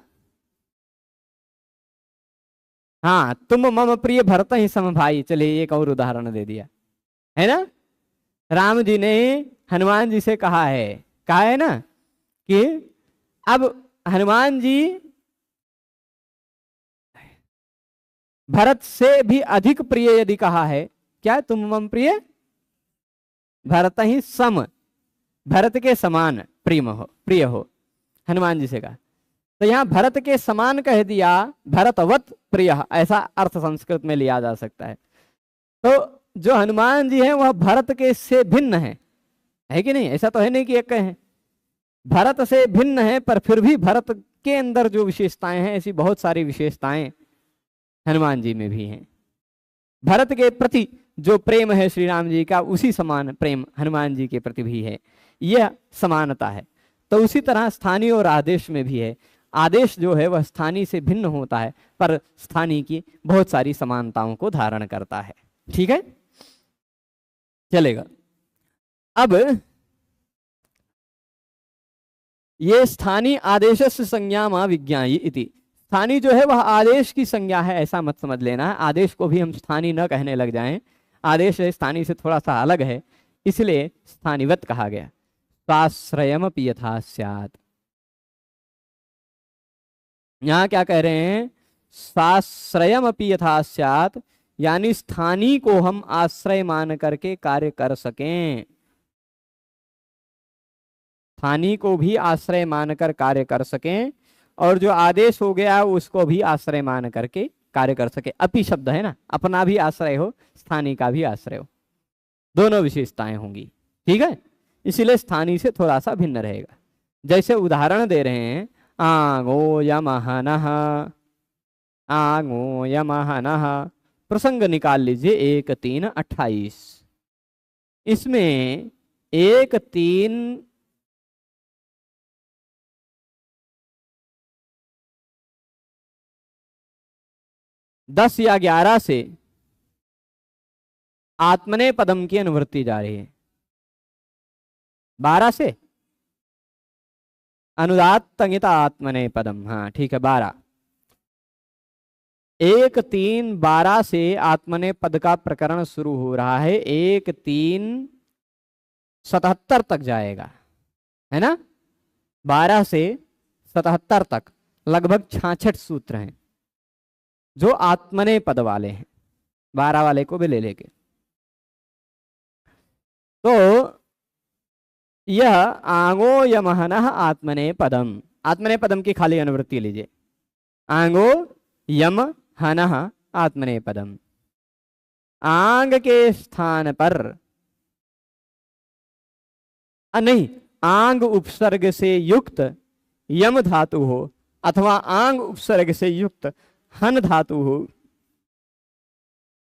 हाँ, तुम मम प्रिय भरत ही सम भाई। चलिए एक और उदाहरण दे दिया है ना। राम जी ने हनुमान जी से कहा है ना कि अब हनुमान जी भरत से भी अधिक प्रिय यदि कहा है, क्या तुम मम प्रिय भरत ही सम, भरत के समान प्रिय हो हनुमान जी से कहा। तो यहाँ भरत के समान कह दिया, भरतवत प्रिय, ऐसा अर्थ संस्कृत में लिया जा सकता है। तो जो हनुमान जी हैं वह भरत के से भिन्न है कि नहीं? ऐसा तो है नहीं कि एक हैं, भरत से भिन्न है, पर फिर भी भरत के अंदर जो विशेषताएं हैं, ऐसी बहुत सारी विशेषताएं हनुमान जी में भी हैं। भरत के प्रति जो प्रेम है श्री राम जी का, उसी समान प्रेम हनुमान जी के प्रति भी है, यह समानता है। तो उसी तरह स्थानीय और आदेश में भी है। आदेश जो है वह स्थानीय से भिन्न होता है, पर स्थानीय की बहुत सारी समानताओं को धारण करता है। ठीक है, चलेगा। अब ये स्थानीय आदेश से संज्ञा मां विज्ञायी इति, स्थानीय जो है वह आदेश की संज्ञा है, ऐसा मत समझ लेना है। आदेश को भी हम स्थानीय न कहने लग जाएं, आदेश स्थानीय से थोड़ा सा अलग है, इसलिए स्थानीवत कहा गया। स्वाश्रयमपि यथा स्यात्, यहाँ क्या कह रहे हैं? स्वाश्रयमपि यथा स्यात्, यानी स्थानीय को हम आश्रय मान करके कार्य कर सकें, स्थानीय को भी आश्रय मानकर कार्य कर सकें, और जो आदेश हो गया उसको भी आश्रय मान करके कार्य कर सके। अपि शब्द है ना, अपना भी आश्रय हो, स्थानीय का भी आश्रय हो, दोनों विशेषताएं होंगी। ठीक है, इसीलिए स्थानीय से थोड़ा सा भिन्न रहेगा। जैसे उदाहरण दे रहे हैं, आंगो यमहनः, आंगो यमहनः, प्रसंग निकाल लीजिए 1:3:28। इसमें 1:3 10 या 11 से आत्मने पदम की अनुवृत्ति जा रही है, 12 से अनुदात्तंगिता आत्मने पदम, हाँ ठीक है 12, 1:3:12 से आत्मने पद का प्रकरण शुरू हो रहा है, 1:3:77 तक जाएगा, है ना? 12 से 77 तक लगभग 66 सूत्र हैं जो आत्मने पद वाले हैं, 12 वाले को भी ले लेके। तो यह आंगो यमहनः आत्मने पदम, आत्मने पदम की खाली अनुवृत्ति लीजिए, आंगो यम हनः आत्मने पदम, आंग के स्थान पर, नहीं, आंग उपसर्ग से युक्त यम धातु हो अथवा आंग उपसर्ग से युक्त हन धातु हो,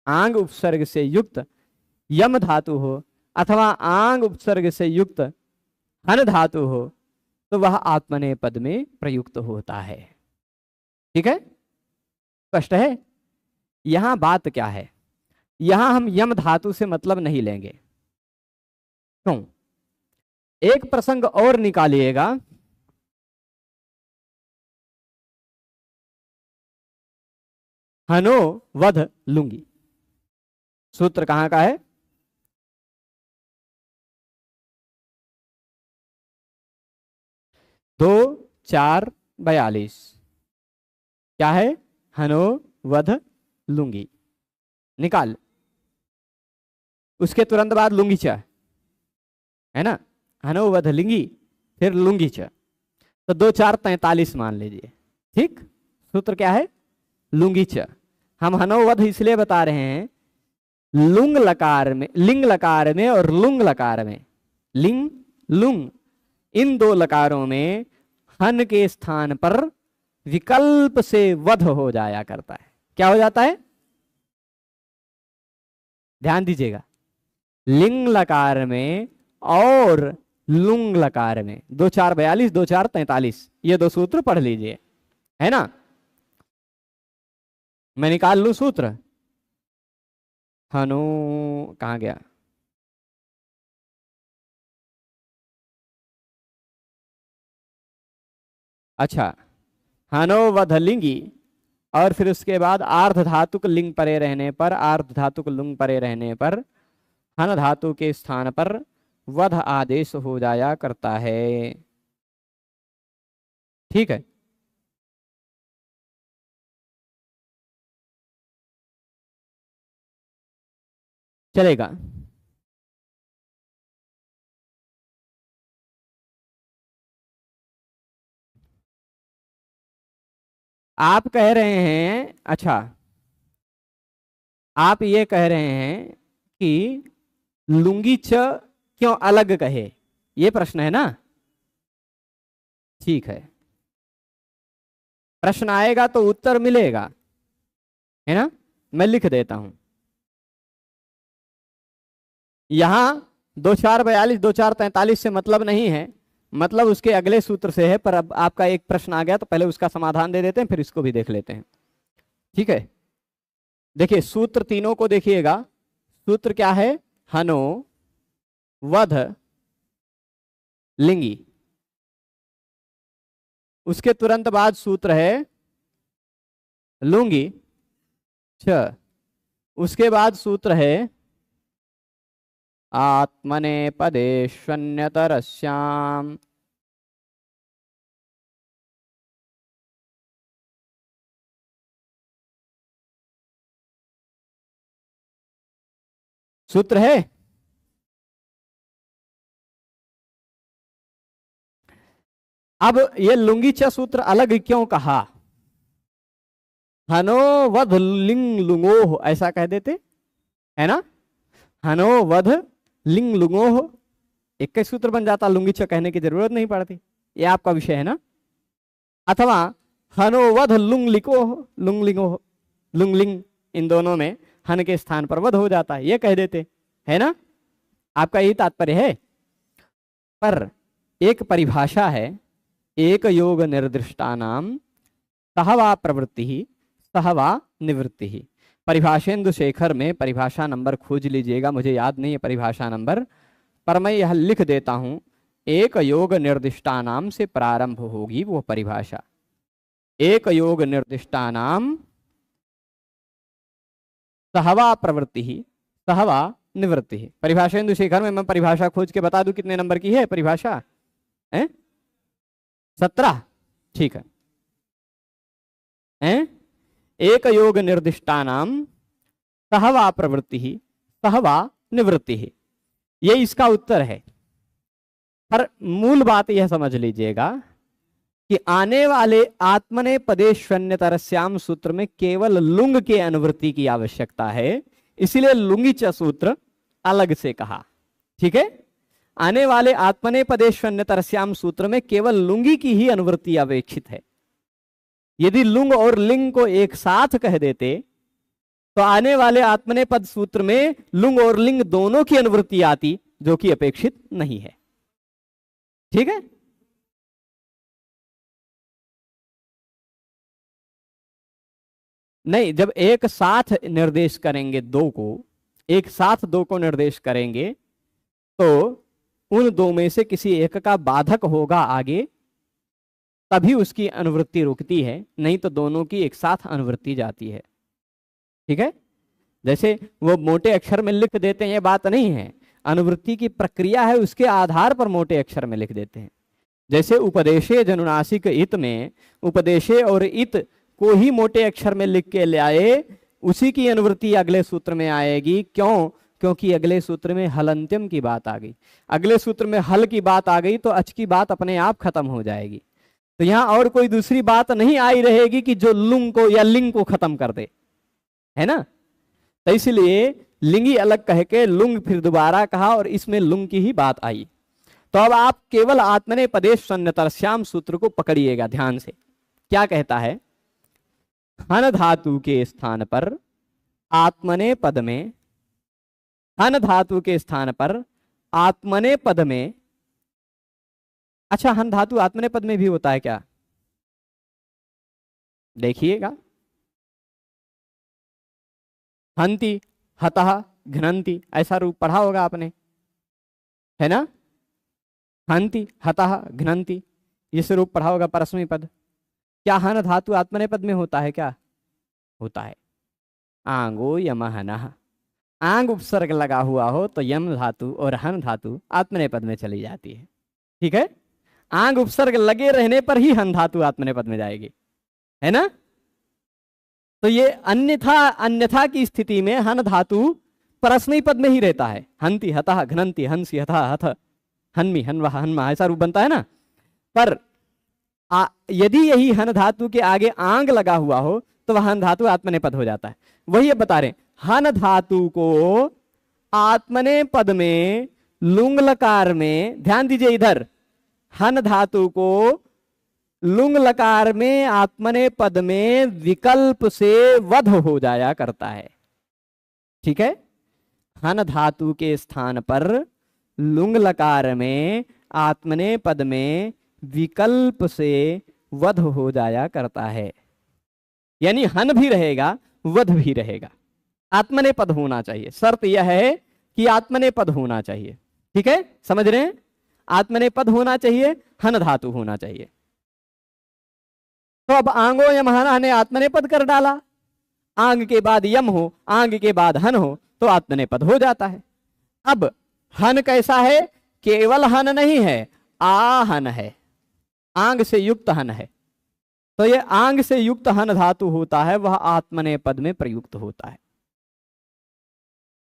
आंग उपसर्ग से युक्त यम धातु हो अथवा आंग उपसर्ग से युक्त हन धातु हो, तो वह आत्मने पद में प्रयुक्त होता है। ठीक है, स्पष्ट है? यहां बात क्या है, यहां हम यम धातु से मतलब नहीं लेंगे। क्यों? एक प्रसंग और निकालिएगा, हनो वध लुंगी, सूत्र कहां का है? दो 4:42, क्या है? हनो वध लुंगी, निकाल। उसके तुरंत बाद लुंगी च, है ना? हनो वध लिंगी, फिर लुंगी च, तो 2:4:43 मान लीजिए। ठीक, सूत्र क्या है? लुंगी च। हम हनोवध इसलिए बता रहे हैं, लुंग लकार में, लिंग लकार में और लुंग लकार में, लिंग लुंग इन दो लकारों में हन के स्थान पर विकल्प से वध हो जाया करता है। क्या हो जाता है? ध्यान दीजिएगा, लिंग लकार में और लुंग लकार में, 2:4:42 2:4:43, ये दो सूत्र पढ़ लीजिए, है ना? मैं निकाल लू सूत्र, हनु कहाँ गया? अच्छा, हनो वध लिंगी, और फिर उसके बाद आर्ध धातुक लिंग परे रहने पर, आर्ध धातुक लुंग परे रहने पर हन धातु के स्थान पर वध आदेश हो जाया करता है। ठीक है, चलेगा। आप कह रहे हैं, अच्छा आप ये कह रहे हैं कि लुंगी च क्यों अलग कहे, ये प्रश्न है ना? ठीक है, प्रश्न आएगा तो उत्तर मिलेगा, है ना? मैं लिख देता हूं यहां 2 4 42 2 4 43 से मतलब नहीं है, मतलब उसके अगले सूत्र से है। पर अब आपका एक प्रश्न आ गया तो पहले उसका समाधान दे देते हैं, फिर इसको भी देख लेते हैं। ठीक है, देखिए सूत्र तीनों को देखिएगा। सूत्र क्या है? हनो वध लिंगी। उसके तुरंत बाद सूत्र है लुंगी छ। उसके बाद सूत्र है आत्मने पदेष्वन्यतरस्याम। सूत्र है। अब ये लुंगी च सूत्र अलग क्यों कहा? हनो वध लिंग लुंगोह ऐसा कह देते, है ना? हनो वध लिंग लुंगोह, एक ही सूत्र बन जाता, लुंगी च कहने की जरूरत नहीं पड़ती। ये आपका विषय है ना? अथवा हनो वध लुंग लिको, लुंग लिंगो, लुंग लिंग, इन दोनों में हन के स्थान पर वध हो जाता है, ये कह देते, है ना? आपका यही तात्पर्य है। पर एक परिभाषा है, एक योग निर्दिष्टानाम सहवा प्रवृत्ति ही सहवा निवृत्ति ही। परिभाषेंदु शेखर में परिभाषा नंबर खोज लीजिएगा, मुझे याद नहीं है परिभाषा नंबर, पर मैं यह लिख देता हूं। एक योग निर्दिष्टानाम से प्रारंभ होगी वो परिभाषा, एक योग निर्दिष्टानाम सहवा प्रवृत्ति ही सहवा निवृत्ति ही। परिभाषेंदु शेखर में मैं परिभाषा खोज के बता दूं कितने नंबर की है परिभाषा? 17। ठीक है, एक योग निर्दिष्टानाम सहवा प्रवृत्ति ही सहवा निवृत्ति ही, ये इसका उत्तर है। पर मूल बात यह समझ लीजिएगा कि आने वाले आत्मने पदेष्वन्यतरस्याम सूत्र में केवल लुंग के अनुवृत्ति की आवश्यकता है, इसीलिए लुंगी च सूत्र अलग से कहा। ठीक है, आने वाले आत्मने पदेष्वन्यतरस्याम सूत्र में केवल लुंगी की ही अनुवृत्ति अपेक्षित है। यदि लुंग और लिंग को एक साथ कह देते तो आने वाले आत्मने पद सूत्र में लुंग और लिंग दोनों की अनुवृत्ति आती, जो कि अपेक्षित नहीं है। ठीक है, नहीं, जब एक साथ निर्देश करेंगे दो को, एक साथ दो को निर्देश करेंगे तो उन दो में से किसी एक का बाधक होगा आगे, तभी उसकी अनुवृत्ति रुकती है, नहीं तो दोनों की एक साथ अनुवृत्ति जाती है। ठीक है, जैसे वो मोटे अक्षर में लिख देते हैं ये बात नहीं है, अनुवृत्ति की प्रक्रिया है, उसके आधार पर मोटे अक्षर में लिख देते हैं। जैसे उपदेशे जनुनासिक इत में उपदेशे और इत को ही मोटे अक्षर में लिख के ले आए, उसी की अनुवृत्ति अगले सूत्र में आएगी। क्यों? क्योंकि अगले सूत्र में हलंत्यम की बात आ गई, अगले सूत्र में हल की बात आ गई तो अच की बात अपने आप खत्म हो जाएगी। तो यहां और कोई दूसरी बात नहीं आई रहेगी कि जो लुंग को या लिंग को खत्म कर दे, है ना? तो इसलिए लिंगी अलग कह के लुंग फिर दोबारा कहा और इसमें लुंग की ही बात आई। तो अब आप केवल आत्मने पदेष्वन्यतरस्याम सूत्र को पकड़िएगा ध्यान से। क्या कहता है? हन धातु के स्थान पर आत्मने पद में, हन धातु के स्थान पर आत्मने पद में, अच्छा हन धातु आत्मने पद में भी होता है क्या? देखिएगा, हंति हतः घ्नन्ति ऐसा रूप पढ़ा होगा आपने, है ना? हंति हतः घ्नन्ति ये स्वरूप पढ़ा होगा परस्मै पद। क्या हन धातु आत्मने पद में होता है क्या? होता है। आंगो यमहनः, आंग उपसर्ग लगा हुआ हो तो यम धातु और हन धातु आत्मने पद में चली जाती है। ठीक है, आंग उपसर्ग लगे रहने पर ही हन धातु आत्मने पद में जाएगी, है ना? तो ये अन्यथा अन्यथा की स्थिति में हन धातु परस्मै पद में ही रहता है। हंति हतः घ्नन्ति हंसि हतः हथ हन्मि हन्वः हन्मा ऐसा रूप बनता है ना। पर यदि यही हन धातु के आगे आंग लगा हुआ हो तो वह हन धातु आत्मनेपद हो जाता है। वही अब बता रहे हैं, हन धातु को आत्मनेपद में लुंग लकार में, ध्यान दीजिए इधर, हन धातु को लुंग लकार में आत्मनेपद में विकल्प से वध हो जाया करता है। ठीक है, हन धातु के स्थान पर लुंग लकार में आत्मनेपद में विकल्प से वध हो जाया करता है। यानी हन भी रहेगा, वध भी रहेगा, आत्मनेपद होना चाहिए। शर्त यह है कि आत्मनेपद होना चाहिए। ठीक है, समझ रहे हैं, आत्मनेपद होना चाहिए, हन धातु होना चाहिए। तो अब आंगो यम हन ने आत्मनेपद कर डाला, आंग के बाद यम हो, आंग के बाद हन हो तो आत्मनेपद हो जाता है। अब हन कैसा है, केवल हन नहीं है, आहन है, आंग से युक्त हन है। तो ये आंग से युक्त हन धातु होता है, वह आत्मनेपद में प्रयुक्त होता है।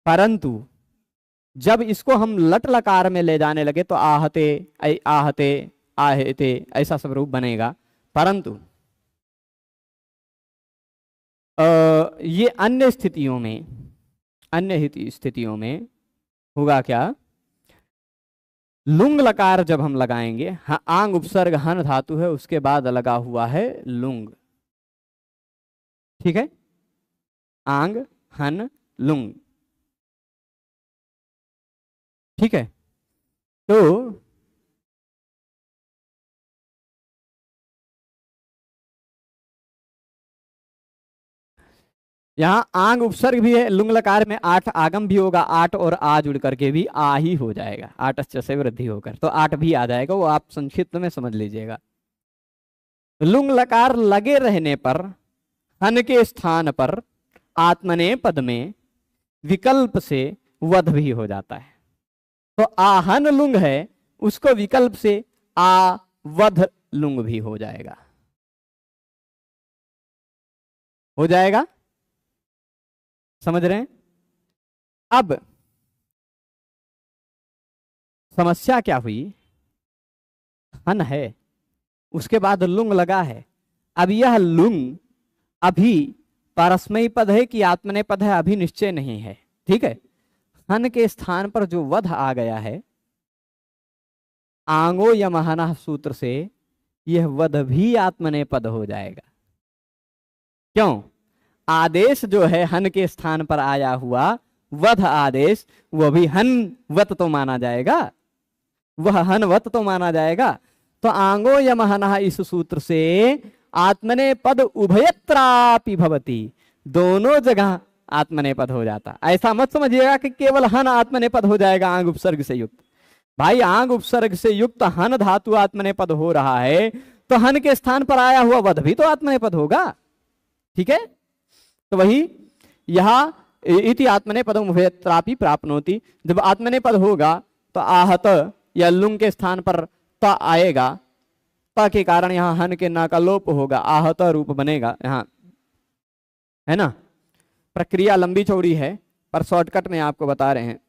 परंतु जब इसको हम लट लकार में ले जाने लगे तो आहते, आहते, आहते ऐसा सब रूप बनेगा। परंतु ये अन्य स्थितियों में होगा क्या, लुंग लकार जब हम लगाएंगे, आंग उपसर्ग हन धातु है, उसके बाद लगा हुआ है लुंग। ठीक है, आंग हन लुंग। ठीक है, तो यहां आंग उपसर्ग भी है, लुंग लकार में 8 आगम भी होगा, 8 और आ जुड़ करके भी आ ही हो जाएगा, 8 से वृद्धि होकर तो 8 भी आ जाएगा, वो आप संक्षिप्त में समझ लीजिएगा। लुंग लकार लगे रहने पर हन के स्थान पर आत्मनेपद में विकल्प से वध भी हो जाता है। तो आहन लुंग है, उसको विकल्प से आ वध लुंग भी हो जाएगा, समझ रहे हैं। अब समस्या क्या हुई, हन है, उसके बाद लुंग लगा है। अब यह लुंग अभी पारस्मयी पद है कि आत्मनेपद है, अभी निश्चय नहीं है। ठीक है, हन के स्थान पर जो वध आ गया है, आंगो यमहना सूत्र से यह वध भी आत्मनेपद हो जाएगा। क्यों, आदेश जो है हन के स्थान पर आया हुआ वध आदेश, वो भी हन वत तो माना जाएगा, वह हन वत तो माना जाएगा। तो आंगो यमहना इस सूत्र से आत्मनेपद उभयत्रापि भवति, दोनों जगह आत्मनेपद हो जाता। ऐसा मत समझिएगा कि केवल हन आत्मनेपद हो जाएगा आंग उपसर्ग से युक्त। भाई आंग उपसर्ग से युक्त हन धातु आत्मनेपद हो रहा है, तो हन के स्थान पर आया हुआ वध भी तो आत्मनेपद होगा। ठीक है, तो वही यहां इति आत्मनेपदम उभयत्रापि प्राप्नोति, जब आत्मनेपद होगा तो आहत या लुंग के स्थान पर त आएगा, त के कारण यहाँ हन के ना का लोप होगा, आहत रूप बनेगा यहाँ, है ना। प्रक्रिया लंबी चौड़ी है, पर शॉर्टकट में आपको बता रहे हैं।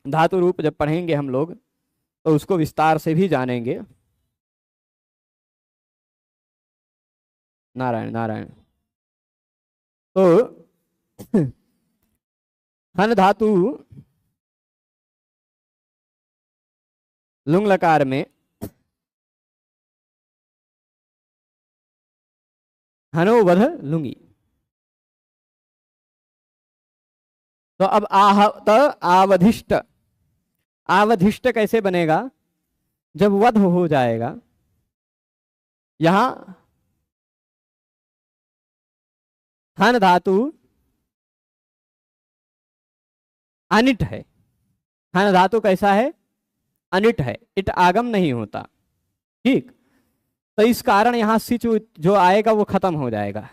धातु रूप जब पढ़ेंगे हम लोग तो उसको विस्तार से भी जानेंगे। नारायण नारायण। तो हन धातु लुंग लकार में हनो वध लुंगी। तो अब आहत आवधिष्ट, आवधिष्ट कैसे बनेगा, जब वध हो जाएगा। यहां हन धातु अनिट है, हन धातु कैसा है, अनिट है, इट आगम नहीं होता। ठीक, तो इस कारण यहां सिच जो आएगा वो खत्म हो जाएगा।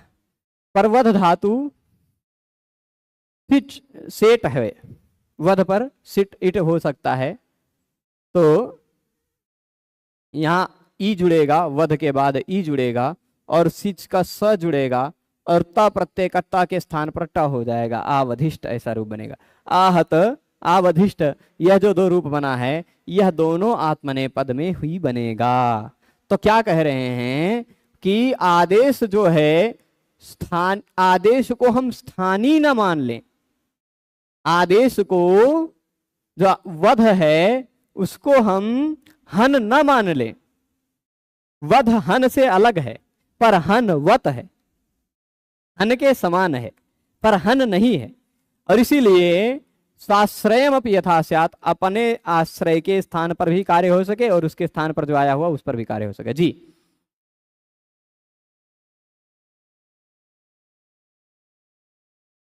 पर वध धातु सिच सेट है, वध पर सिट इट हो सकता है, तो यहां ई जुड़ेगा, वध के बाद ई जुड़ेगा और सिच का स जुड़ेगा और त प्रत्यय का ता के स्थान पर ट हो जाएगा, आवधिष्ट ऐसा रूप बनेगा। आहत आवधिष्ट, यह जो दो रूप बना है यह दोनों आत्मनेपद में ही बनेगा। तो क्या कह रहे हैं कि आदेश जो है स्थान, आदेश को हम स्थानीय न मान लें, आदेश को जो वध है उसको हम हन न मान लें। वध हन से अलग है, पर हन वत है, हन के समान है पर हन नहीं है। और इसीलिए स्वाश्रयम अपि यथा स्यात्, अपने आश्रय के स्थान पर भी कार्य हो सके और उसके स्थान पर जो आया हुआ उस पर भी कार्य हो सके। जी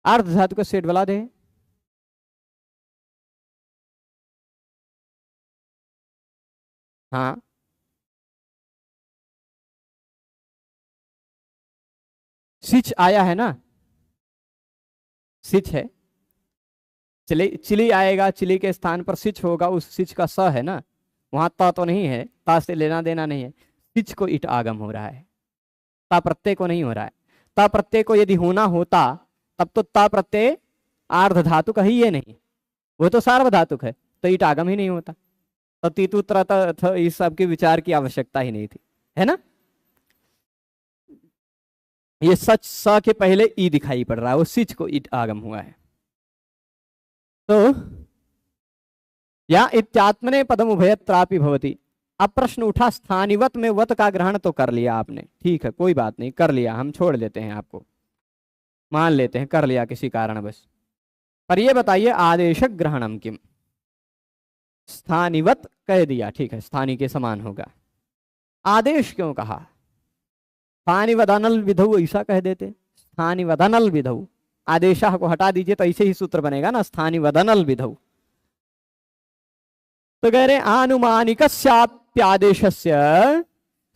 अर्ध धातु को सेठ बला दे। हाँ सिच आया है ना, सिच है। चिली चिली आएगा, चिली के स्थान पर सिच होगा, उस सिच का स है ना, वहां ता तो नहीं है, ता से लेना देना नहीं है। सिच को इट आगम हो रहा है, ता प्रत्यय को नहीं हो रहा है। ता प्रत्यय को यदि होना होता तब तो ता प्रत्यय आर्ध धातु का ही है नहीं, वो तो सार्वधातुक है, तो ईट आगम ही नहीं होता। तो तीतु त्रत इस सब के विचार की आवश्यकता ही नहीं थी, है ना। ये सच स के पहले ई दिखाई पड़ रहा है, वो सिच को ईट आगम हुआ है। तो या इत्यात्मने पदम उभयत्रापि भवति। अब प्रश्न उठा स्थानिवत में वत का ग्रहण तो कर लिया आपने, ठीक है कोई बात नहीं, कर लिया, हम छोड़ लेते हैं, आपको मान लेते हैं कर लिया किसी कारण बस। पर ये बताइए आदेशक ग्रहणम किम, स्थानिवत कह दिया, ठीक है स्थानी के समान होगा, आदेश क्यों कहा। स्थानिवदनल विधौ ऐसा कह देते, स्थानिवदनल विधौ, आदेश को हटा दीजिए तो ऐसे ही सूत्र बनेगा ना, स्थानिवदनल विधौ। तो कह रहे आनुमानिकस्याप्यादेशस्य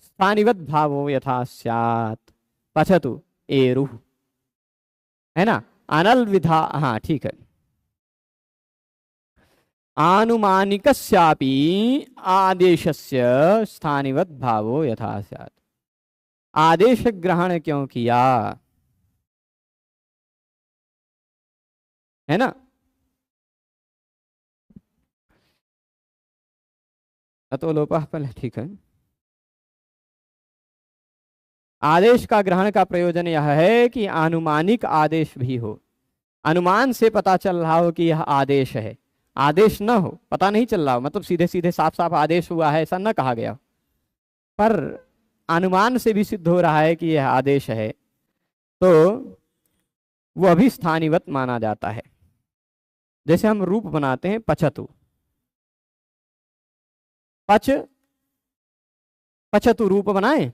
स्थानिवत भावो यथा स्यात् पछतु एरु, है ना, अनल विधा, हाँ ठीक है। आनुमानिकस्यापि आदेशस्य स्थानिवत भावो यथा स्यात्, आदेश ग्रहण क्यों किया, है ना। तो लोपा पहले, ठीक है। आदेश का ग्रहण का प्रयोजन यह है कि आनुमानिक आदेश भी हो, अनुमान से पता चल रहा हो कि यह आदेश है, आदेश न हो, पता नहीं चल रहा हो, मतलब सीधे सीधे साफ साफ आदेश हुआ है ऐसा न कहा गया, पर अनुमान से भी सिद्ध हो रहा है कि यह आदेश है, तो वह भी स्थानिवत माना जाता है। जैसे हम रूप बनाते हैं पचतु, पच पचतु रूप बनाए,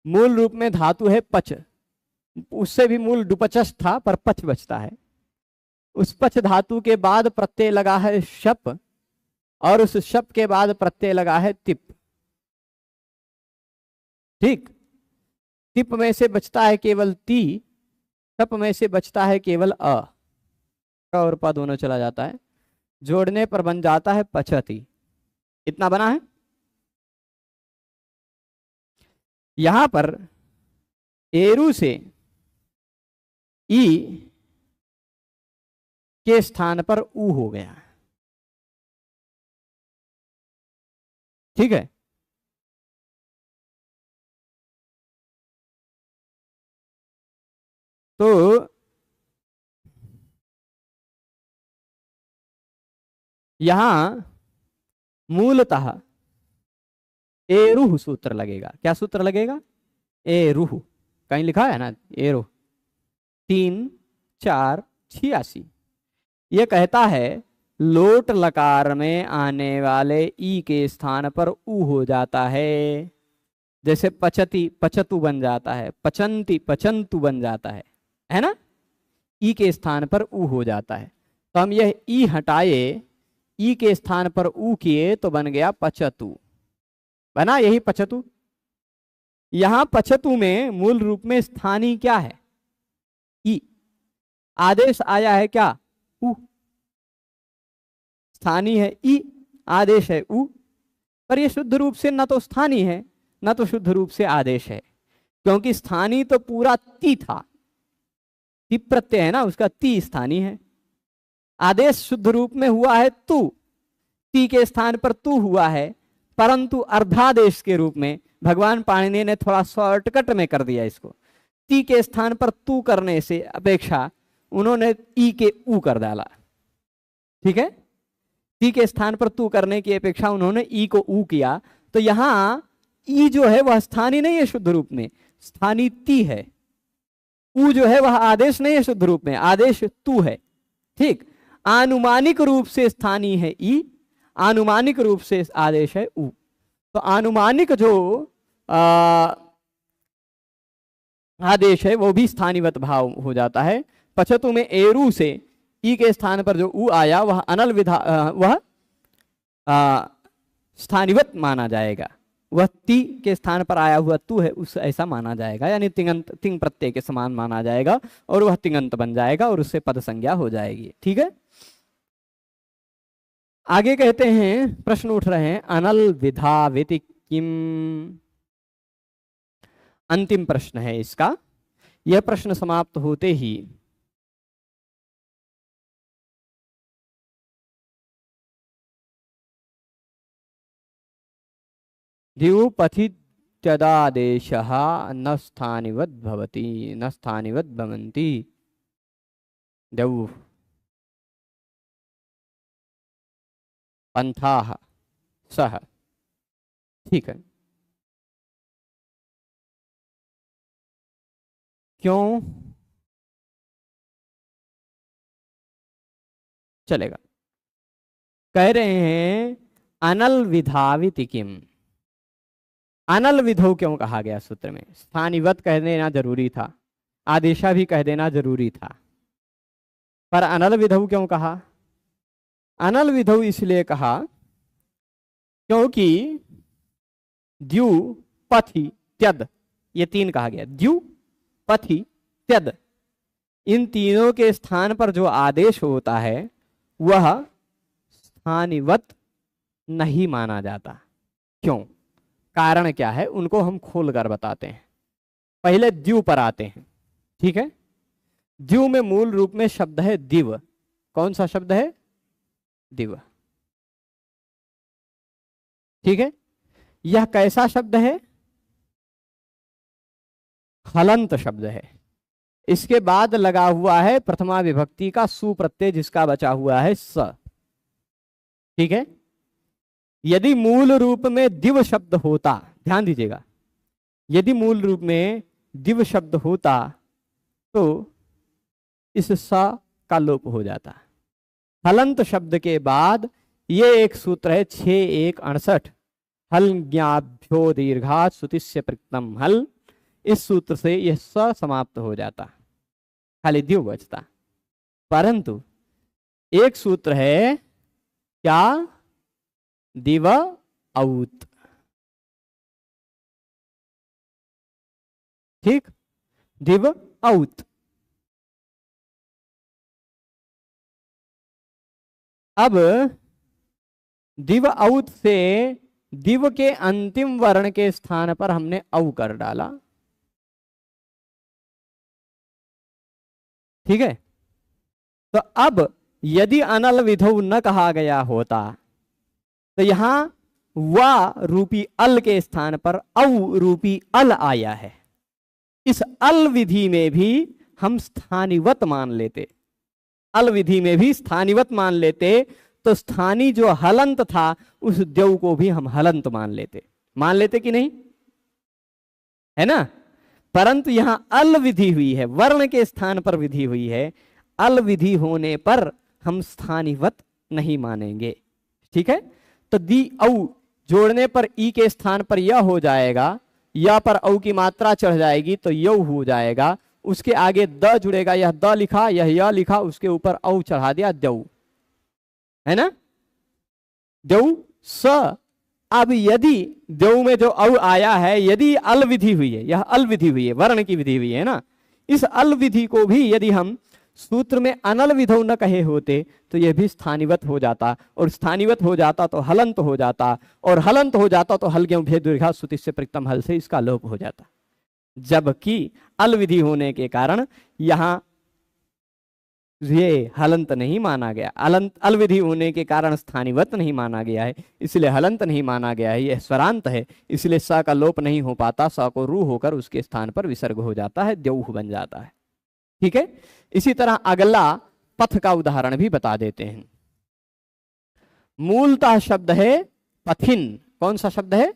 मूल रूप में धातु है पच, उससे भी मूल डुपचस था पर पच बचता है, उस पच धातु के बाद प्रत्यय लगा है शप, और उस शप के बाद प्रत्यय लगा है तिप, ठीक। तिप में से बचता है केवल ती, शप में से बचता है केवल अ, और प दोनों चला जाता है, जोड़ने पर बन जाता है पचती, इतना बना है। यहां पर एरु से ई के स्थान पर ऊ हो गया, ठीक है। तो यहां मूलतः एरुह सूत्र लगेगा, क्या सूत्र लगेगा, एरुह, कहीं लिखा है ना एरुह 3-4-86, यह कहता है लोट लकार में आने वाले ई के स्थान पर ऊ हो जाता है, जैसे पचती पचतु बन जाता है, पचंती पचंतु बन जाता है ना, ई के स्थान पर ऊ हो जाता है। तो हम यह ई हटाए, ई के स्थान पर ऊ किए तो बन गया पचतु, बना यही पचतु। यहां पचतु में मूल रूप में स्थानीय क्या है, ई, आदेश आया है क्या, ऊ, स्थानीय है ई, आदेश है ऊ, पर यह शुद्ध रूप से न तो स्थानीय है न तो शुद्ध रूप से आदेश है, क्योंकि स्थानीय तो पूरा ती था, ती प्रत्यय है ना, उसका ती स्थानीय है। आदेश शुद्ध रूप में हुआ है तू, ती के स्थान पर तू हुआ है, परंतु अर्धादेश के रूप में भगवान पाणिनि ने थोड़ा शॉर्टकट में कर दिया इसको। ती के स्थान पर तू करने से अपेक्षा उन्होंने ई के ऊ कर डाला। ठीक है, ती के स्थान पर तू करने की अपेक्षा उन्होंने ई को ऊ किया। तो यहां ई जो है वह स्थानीय नहीं है शुद्ध रूप में, स्थानीय ती है। ऊ जो है वह आदेश नहीं है शुद्ध रूप में, आदेश तू है। ठीक, आनुमानिक रूप से स्थानीय है ई, आनुमानिक रूप से आदेश है ऊ। तो आनुमानिक जो आदेश है वो भी स्थानीवत भाव हो जाता है। पछतु में एरू से ई के स्थान पर जो ऊ आया वह अनल विधा वह स्थानीवत माना जाएगा। वह ती के स्थान पर आया हुआ तू है उस ऐसा माना जाएगा, यानी तिंगंत तिंग प्रत्यय के समान माना जाएगा और वह तिंगंत बन जाएगा और उससे पद संज्ञा हो जाएगी। ठीक है, आगे कहते हैं, प्रश्न उठ रहे हैं, अनल विधा वेति किम। अंतिम प्रश्न है इसका। यह प्रश्न समाप्त होते ही द्युपथित्यदादेशः न स्थानिवद् भवति, न स्थानिवद् भवन्ति। द्यौ पंथाः सह। ठीक है, क्यों चलेगा? कह रहे हैं अनल विधाविति किम। अनल विधौ क्यों कहा गया सूत्र में? स्थानीवत कह देना जरूरी था, आदेशा भी कह देना जरूरी था, पर अनल विधौ क्यों कहा? अनल विधौ इसलिए कहा क्योंकि द्यु पथि त्यद, ये तीन कहा गया, द्यु पथि त्यद, इन तीनों के स्थान पर जो आदेश होता है वह स्थानीवत नहीं माना जाता। क्यों? कारण क्या है उनको हम खोल कर बताते हैं। पहले द्यु पर आते हैं। ठीक है, द्यु में मूल रूप में शब्द है दिव। कौन सा शब्द है? दिव। ठीक है, यह कैसा शब्द है? हलंत शब्द है। इसके बाद लगा हुआ है प्रथमा विभक्ति का सु प्रत्यय जिसका बचा हुआ है स। ठीक है, यदि मूल रूप में दिव शब्द होता, ध्यान दीजिएगा, यदि मूल रूप में दिव शब्द होता तो इस स का लोप हो जाता। हलंत शब्द के बाद ये एक सूत्र है 6-1-68, हल ज्ञाभ्यो दीर्घात सुतिस्य प्रकृतम हल। इस सूत्र से यह स समाप्त हो जाता, खाली द्यु बचता। परंतु एक सूत्र है क्या? दिव औत। ठीक, दिव औत। अब दिव औत से दिव के अंतिम वर्ण के स्थान पर हमने औ कर डाला। ठीक है, तो अब यदि अनल विधौ न कहा गया होता तो यहां वा रूपी अल के स्थान पर औ रूपी अल आया है। इस अल विधि में भी हम स्थानीवत मान लेते, अल विधि में भी स्थानीवत मान लेते, तो स्थानी जो हलंत था उस द्यौ को भी हम हलंत मान लेते कि नहीं? है ना? परंतु यहां अल विधि हुई है, वर्ण के स्थान पर विधि हुई है। अल विधि होने पर हम स्थानीवत नहीं मानेंगे। ठीक है, तो दी औ जोड़ने पर ई के स्थान पर यह हो जाएगा, या पर औ की मात्रा चढ़ जाएगी तो यौ हो जाएगा। उसके आगे द जुड़ेगा, यह द लिखा, यह लिखा, उसके ऊपर औ चढ़ा दिया, द्यौ। है ना? द्यौ स। अब यदि द्यौ में जो औ आया है, यदि अल विधि हुई है, यह अल विधि हुई है, वर्ण की विधि हुई है ना, इस अल विधि को भी यदि हम सूत्र में अनल विधौ न कहे होते तो यह भी स्थानीवत हो जाता, और स्थानीवत हो जाता तो हलंत हो जाता, और हलंत हो जाता तो हल गें भेद दीर्घा सुति से प्रकृतम हल से इसका लोप हो जाता। जबकि अल विधि होने के कारण यहां ये हलंत नहीं माना गया, अलंत अलविधि होने के कारण स्थानिवत नहीं माना गया है, इसलिए हलंत नहीं माना गया है। यह स्वरांत है, इसलिए स का लोप नहीं हो पाता, स को रू होकर उसके स्थान पर विसर्ग हो जाता है, द्यौह बन जाता है। ठीक है, इसी तरह अगला पथ का उदाहरण भी बता देते हैं। मूलतः शब्द है पथिन। कौन सा शब्द है?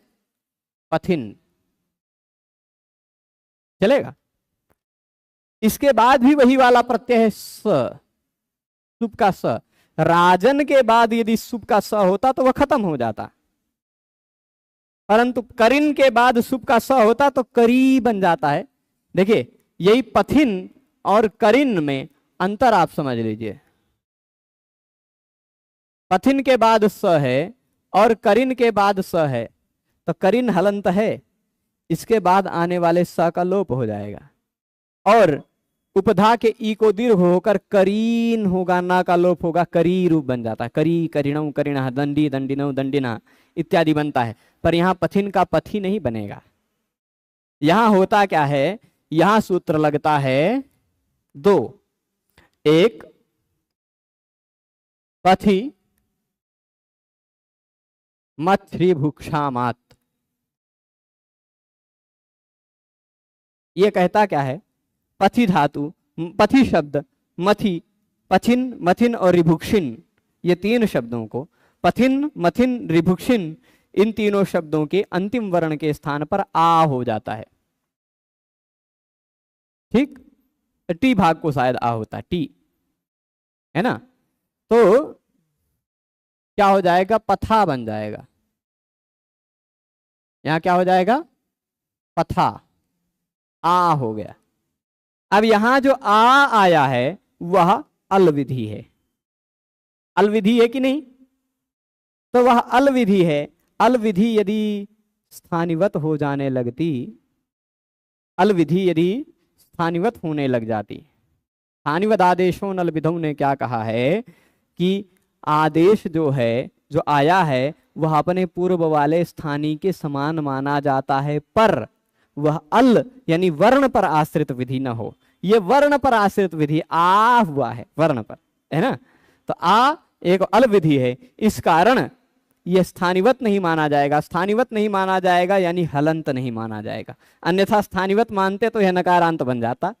पथिन। चलेगा? इसके बाद भी वही वाला प्रत्यय है स, सुप का स। राजन के बाद यदि सुप का स होता तो वह खत्म हो जाता, परंतु करिन के बाद सुप का स होता तो करी बन जाता है। देखिए, यही पथिन और करिन में अंतर आप समझ लीजिए। पथिन के बाद स है और करिन के बाद स है, तो करिन हलंत है, इसके बाद आने वाले स का लोप हो जाएगा और उपधा के ई को दीर्घ होकर करीन होगा, ना का लोप होगा, करी रूप बन जाता है। करी, करिणौ, करिणः, दंडी, दंडिनौ, दंडिना इत्यादि बनता है। पर यहां पथिन का पथी नहीं बनेगा। यहां होता क्या है, यहां सूत्र लगता है दो, एक पथी मथ्री भुक्षामात। ये कहता क्या है, पथी धातु, पथी शब्द, मथी, पथिन, मथिन और रिभुक्षिन, ये तीन शब्दों को पथिन, मथिन, रिभुक्षिन, इन तीनों शब्दों के अंतिम वर्ण के स्थान पर आ हो जाता है। ठीक, टी भाग को शायद आ होता है, टी है ना, तो क्या हो जाएगा, पथा बन जाएगा। यहां क्या हो जाएगा, पथा, आ हो गया। अब यहां जो आ आया है वह अलविधि है। अलविधि है कि नहीं? तो वह अलविधि है। अलविधि यदि स्थानिवत हो जाने लगती, अलविधि यदि स्थानिवत होने लग जाती, स्थानिवत आदेशों अलविधों ने क्या कहा है कि आदेश जो है, जो आया है, वह अपने पूर्व वाले स्थानी के समान माना जाता है, पर वह अल यानी वर्ण पर आश्रित विधि न हो। ये वर्ण पर आश्रित विधि आ हुआ है, वर्ण पर, है ना, तो आ एक अल विधि है, इस कारण यह स्थानिवत नहीं माना जाएगा। स्थानिवत नहीं माना जाएगा यानी हलंत नहीं माना जाएगा। अन्यथा स्थानिवत मानते तो यह नकारांत बन जाता,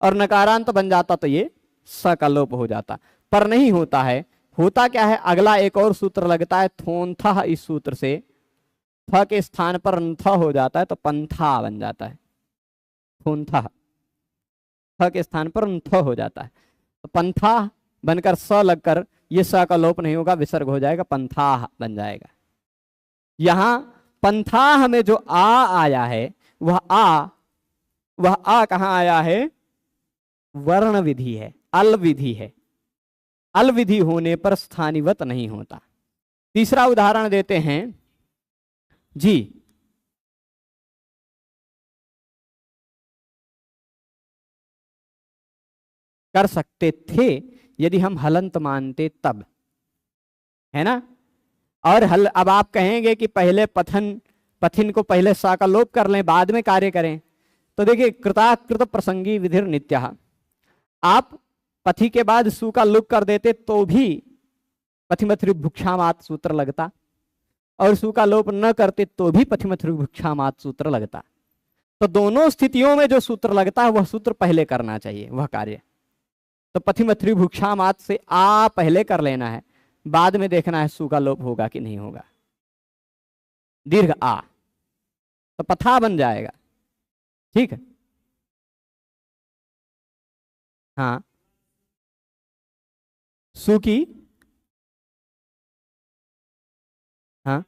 और नकारांत बन जाता तो ये स का लोप हो जाता, पर नहीं होता है। होता क्या है, अगला एक और सूत्र लगता है थोंथा। इस सूत्र से थ के स्थान पर थ हो जाता है तो पंथा बन जाता है। थोंथा, थ के स्थान पर थ हो जाता है तो पंथा बनकर स लगकर ये स का लोप नहीं होगा, विसर्ग हो जाएगा, पंथा बन जाएगा। यहां पंथा में जो आ आया है वह आ कहां आया है, वर्ण विधि है, अल विधि है। अल विधि होने पर स्थानिवत नहीं होता। तीसरा उदाहरण देते हैं जी। कर सकते थे यदि हम हलंत मानते तब, है ना। और अब आप कहेंगे कि पहले पथिन को पहले सा का लोप कर लें, बाद में कार्य करें। तो देखिए, कृताकृत प्रसंगी विधिर नित्यः, आप पथि के बाद सु का लोप कर देते तो भी पथिमथ्रि भुक्षामात सूत्र लगता, और सु का लोप न करते तो भी पथिमथ्रि भुक्षामात सूत्र लगता। तो दोनों स्थितियों में जो सूत्र लगता है वह सूत्र पहले करना चाहिए, वह कार्य। तो पथिमथ्रि भुक्षामात से आ पहले कर लेना है, बाद में देखना है सु का लोप होगा कि नहीं होगा। दीर्घ आ तो पथा बन जाएगा। ठीक है, हाँ, सु की, हाँ,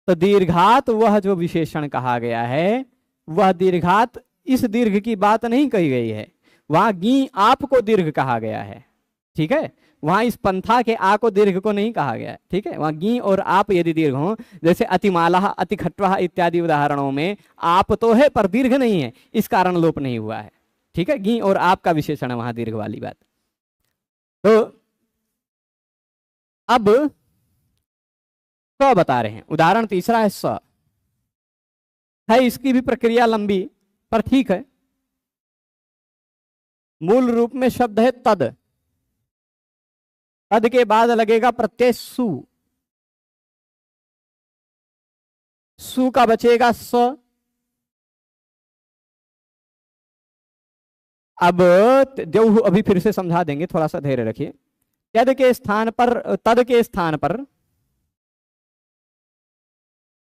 तो दीर्घात वह जो विशेषण कहा गया है, वह दीर्घात, इस दीर्घ की बात नहीं कही गई है। वहां गी आप को दीर्घ कहा गया है, ठीक है, वहां इस पंथा के आ को दीर्घ को नहीं कहा गया है, ठीक है। वहां गी और आप यदि दीर्घ हो, जैसे अतिमाला, अतिखट्वा इत्यादि उदाहरणों में आप तो है पर दीर्घ नहीं है, इस कारण लोप नहीं हुआ है, ठीक है। गी और आप का विशेषण है वहां, दीर्घ वाली बात। तो अब स बता रहे हैं, उदाहरण तीसरा है स है, इसकी भी प्रक्रिया लंबी, पर ठीक है। मूल रूप में शब्द है तद, तद के बाद लगेगा प्रत्यय सु, सु का बचेगा स। अब देव अभी फिर से समझा देंगे, थोड़ा सा धैर्य रखिए। तद के स्थान पर, तद के स्थान पर,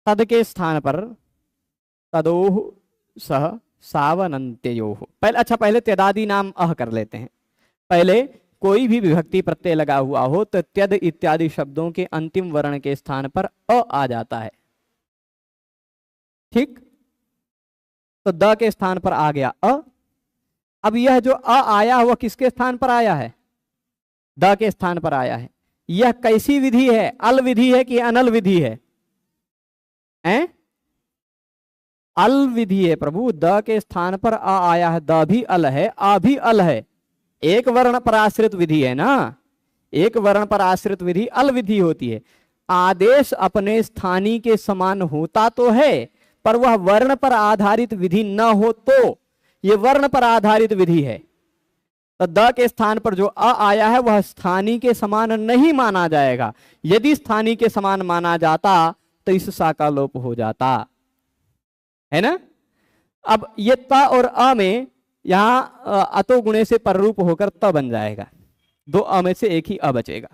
तद के स्थान पर तदोह सह सावनंत्योह। पहले अच्छा, पहले त्यदादि नाम अह कर लेते हैं। पहले कोई भी विभक्ति प्रत्यय लगा हुआ हो तो त्यद इत्यादि शब्दों के अंतिम वर्ण के स्थान पर अ आ जाता है। ठीक, तो द के स्थान पर आ गया अ। अब यह जो अ आया वह किसके स्थान पर आया है? द के स्थान पर आया है। यह कैसी विधि है? अल विधि है कि अनल विधि है? अल विधि है प्रभु। द के स्थान पर अ आया है, द भी अल है, आ भी अल है। एक वर्ण पर आश्रित विधि है ना, एक वर्ण पर आश्रित विधि अल विधि होती है। आदेश अपने स्थानीय के समान होता तो है, पर वह वर्ण पर आधारित विधि न हो तो यह वर्ण पर आधारित विधि है। तो द के स्थान पर जो अ आया है वह स्थानीय के समान नहीं माना जाएगा। यदि स्थानीय के समान माना जाता तो इस सा का लोप हो जाता है ना। अब ये त और अ में यहां अतो गुणे से पररूप होकर त बन जाएगा। दो अ में से एक ही अ बचेगा।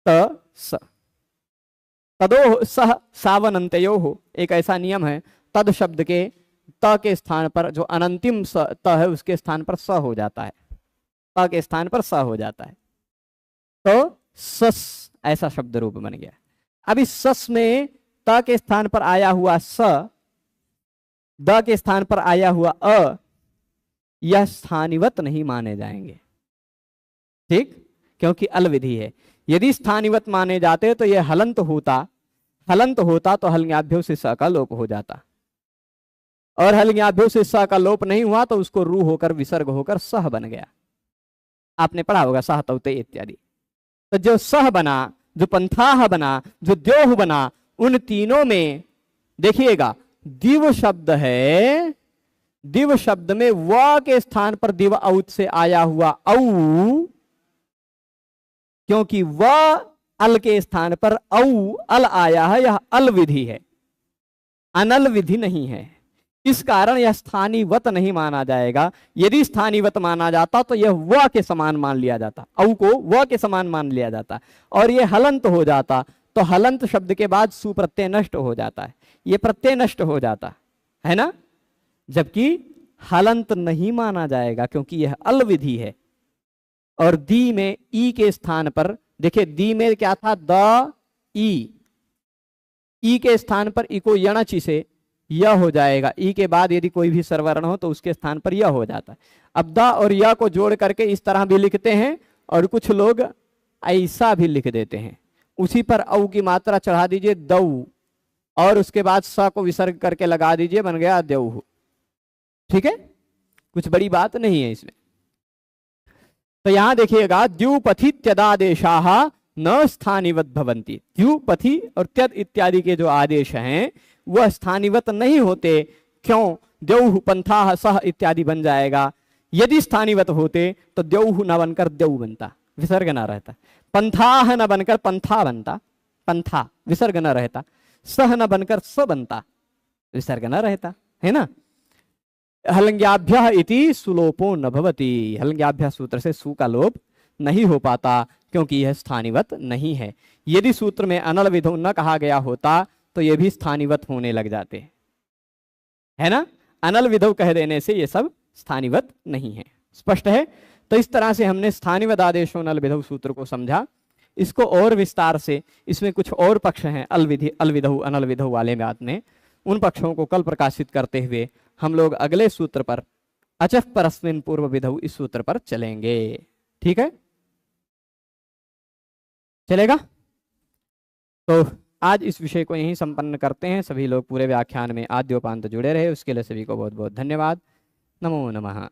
त स, तदो सह सावनंतयो हो, एक ऐसा नियम है। तद शब्द के त के स्थान पर जो अनंतिम त है उसके स्थान पर स हो जाता है, त के स्थान पर स हो जाता है। तो सस ऐसा शब्द रूप बन गया। अब इस सस में त के स्थान पर आया हुआ स, द के स्थान पर आया हुआ अ, यह स्थानिवत नहीं माने जाएंगे। ठीक, क्योंकि अल विधि है। यदि स्थानिवत माने जाते तो यह हलंत होता, हलंत होता तो हलज्ञाभ्यो से स का लोप हो जाता, और हलज्ञाभ्यो से स का लोप नहीं हुआ तो उसको रू होकर विसर्ग होकर सह बन गया। आपने पढ़ा होगा सह तौते इत्यादि। तो जो सह बना, जो पंथाह बना, जो द्योह बना, उन तीनों में देखिएगा दिव शब्द है। दिव शब्द में व के स्थान पर दिव औत से आया हुआ औ, क्योंकि व अल के स्थान पर औ अल आया है, यह अल विधि है, अनल विधि नहीं है। इस कारण यह स्थानीवत नहीं माना जाएगा। यदि स्थानीवत माना जाता तो यह व के समान मान लिया जाता, औ को व के समान मान लिया जाता, और यह हलंत हो जाता। तो हलंत शब्द के बाद सुप्रत्यय नष्ट हो जाता है, ये प्रत्यय नष्ट हो जाता है ना। जबकि हलंत नहीं माना जाएगा क्योंकि यह अल विधि है। और दी में ई के स्थान पर देखिए, दी में क्या था? द ई के स्थान पर ई को यणचि से यह हो जाएगा। ई के बाद यदि कोई भी सर्वर्ण हो तो उसके स्थान पर यह हो जाता है। अब द और य को जोड़ करके इस तरह भी लिखते हैं, और कुछ लोग ऐसा भी लिख देते हैं। उसी पर औ की मात्रा चढ़ा दीजिए दऊ, और उसके बाद स को विसर्ग करके लगा दीजिए, बन गया देव। ठीक है, कुछ बड़ी बात नहीं है इसमें। तो यहां देखिएगा द्युपथि त्यदादेशाः न स्थानिवत भवन्ति। द्युपथि और त्यद इत्यादि के जो आदेश हैं वह स्थानिवत नहीं होते। क्यों? द्यौः पंथाः सह इत्यादि बन जाएगा। यदि स्थानिवत होते तो द्यौः न बनकर द्यौ बनता, विसर्ग न रहता। पंथाः न बनकर पंथा बनता, पंथा विसर्ग न रहता। सह न बनकर स बनता, विसर्ग न रहता, है ना। हलंग्याभ्यः इति सुलोपो न भवति। हलंग्याभ्यः सूत्र से सु का लोप नहीं हो पाता क्योंकि यह स्थानिवत नहीं है। यदि सूत्र में अनल विधौ न कहा गया होता तो यह भी स्थानिवत होने लग जाते, है ना। अनल विधौ कह देने से यह सब स्थानिवत नहीं है। स्पष्ट है। तो इस तरह से हमने स्थानिवत आदेशो नल विधौ सूत्र को समझा। इसको और विस्तार से, इसमें कुछ और पक्ष हैं अल विधि, अल विधौ अनल विधौ वाले बात में, उन पक्षों को कल प्रकाशित करते हुए हम लोग अगले सूत्र पर अचफ परस्मिन पूर्व विधौ इस सूत्र पर चलेंगे। ठीक है, चलेगा। तो आज इस विषय को यहीं संपन्न करते हैं। सभी लोग पूरे व्याख्यान में आद्योपांत जुड़े रहे, उसके लिए सभी को बहुत बहुत धन्यवाद। नमो नमः।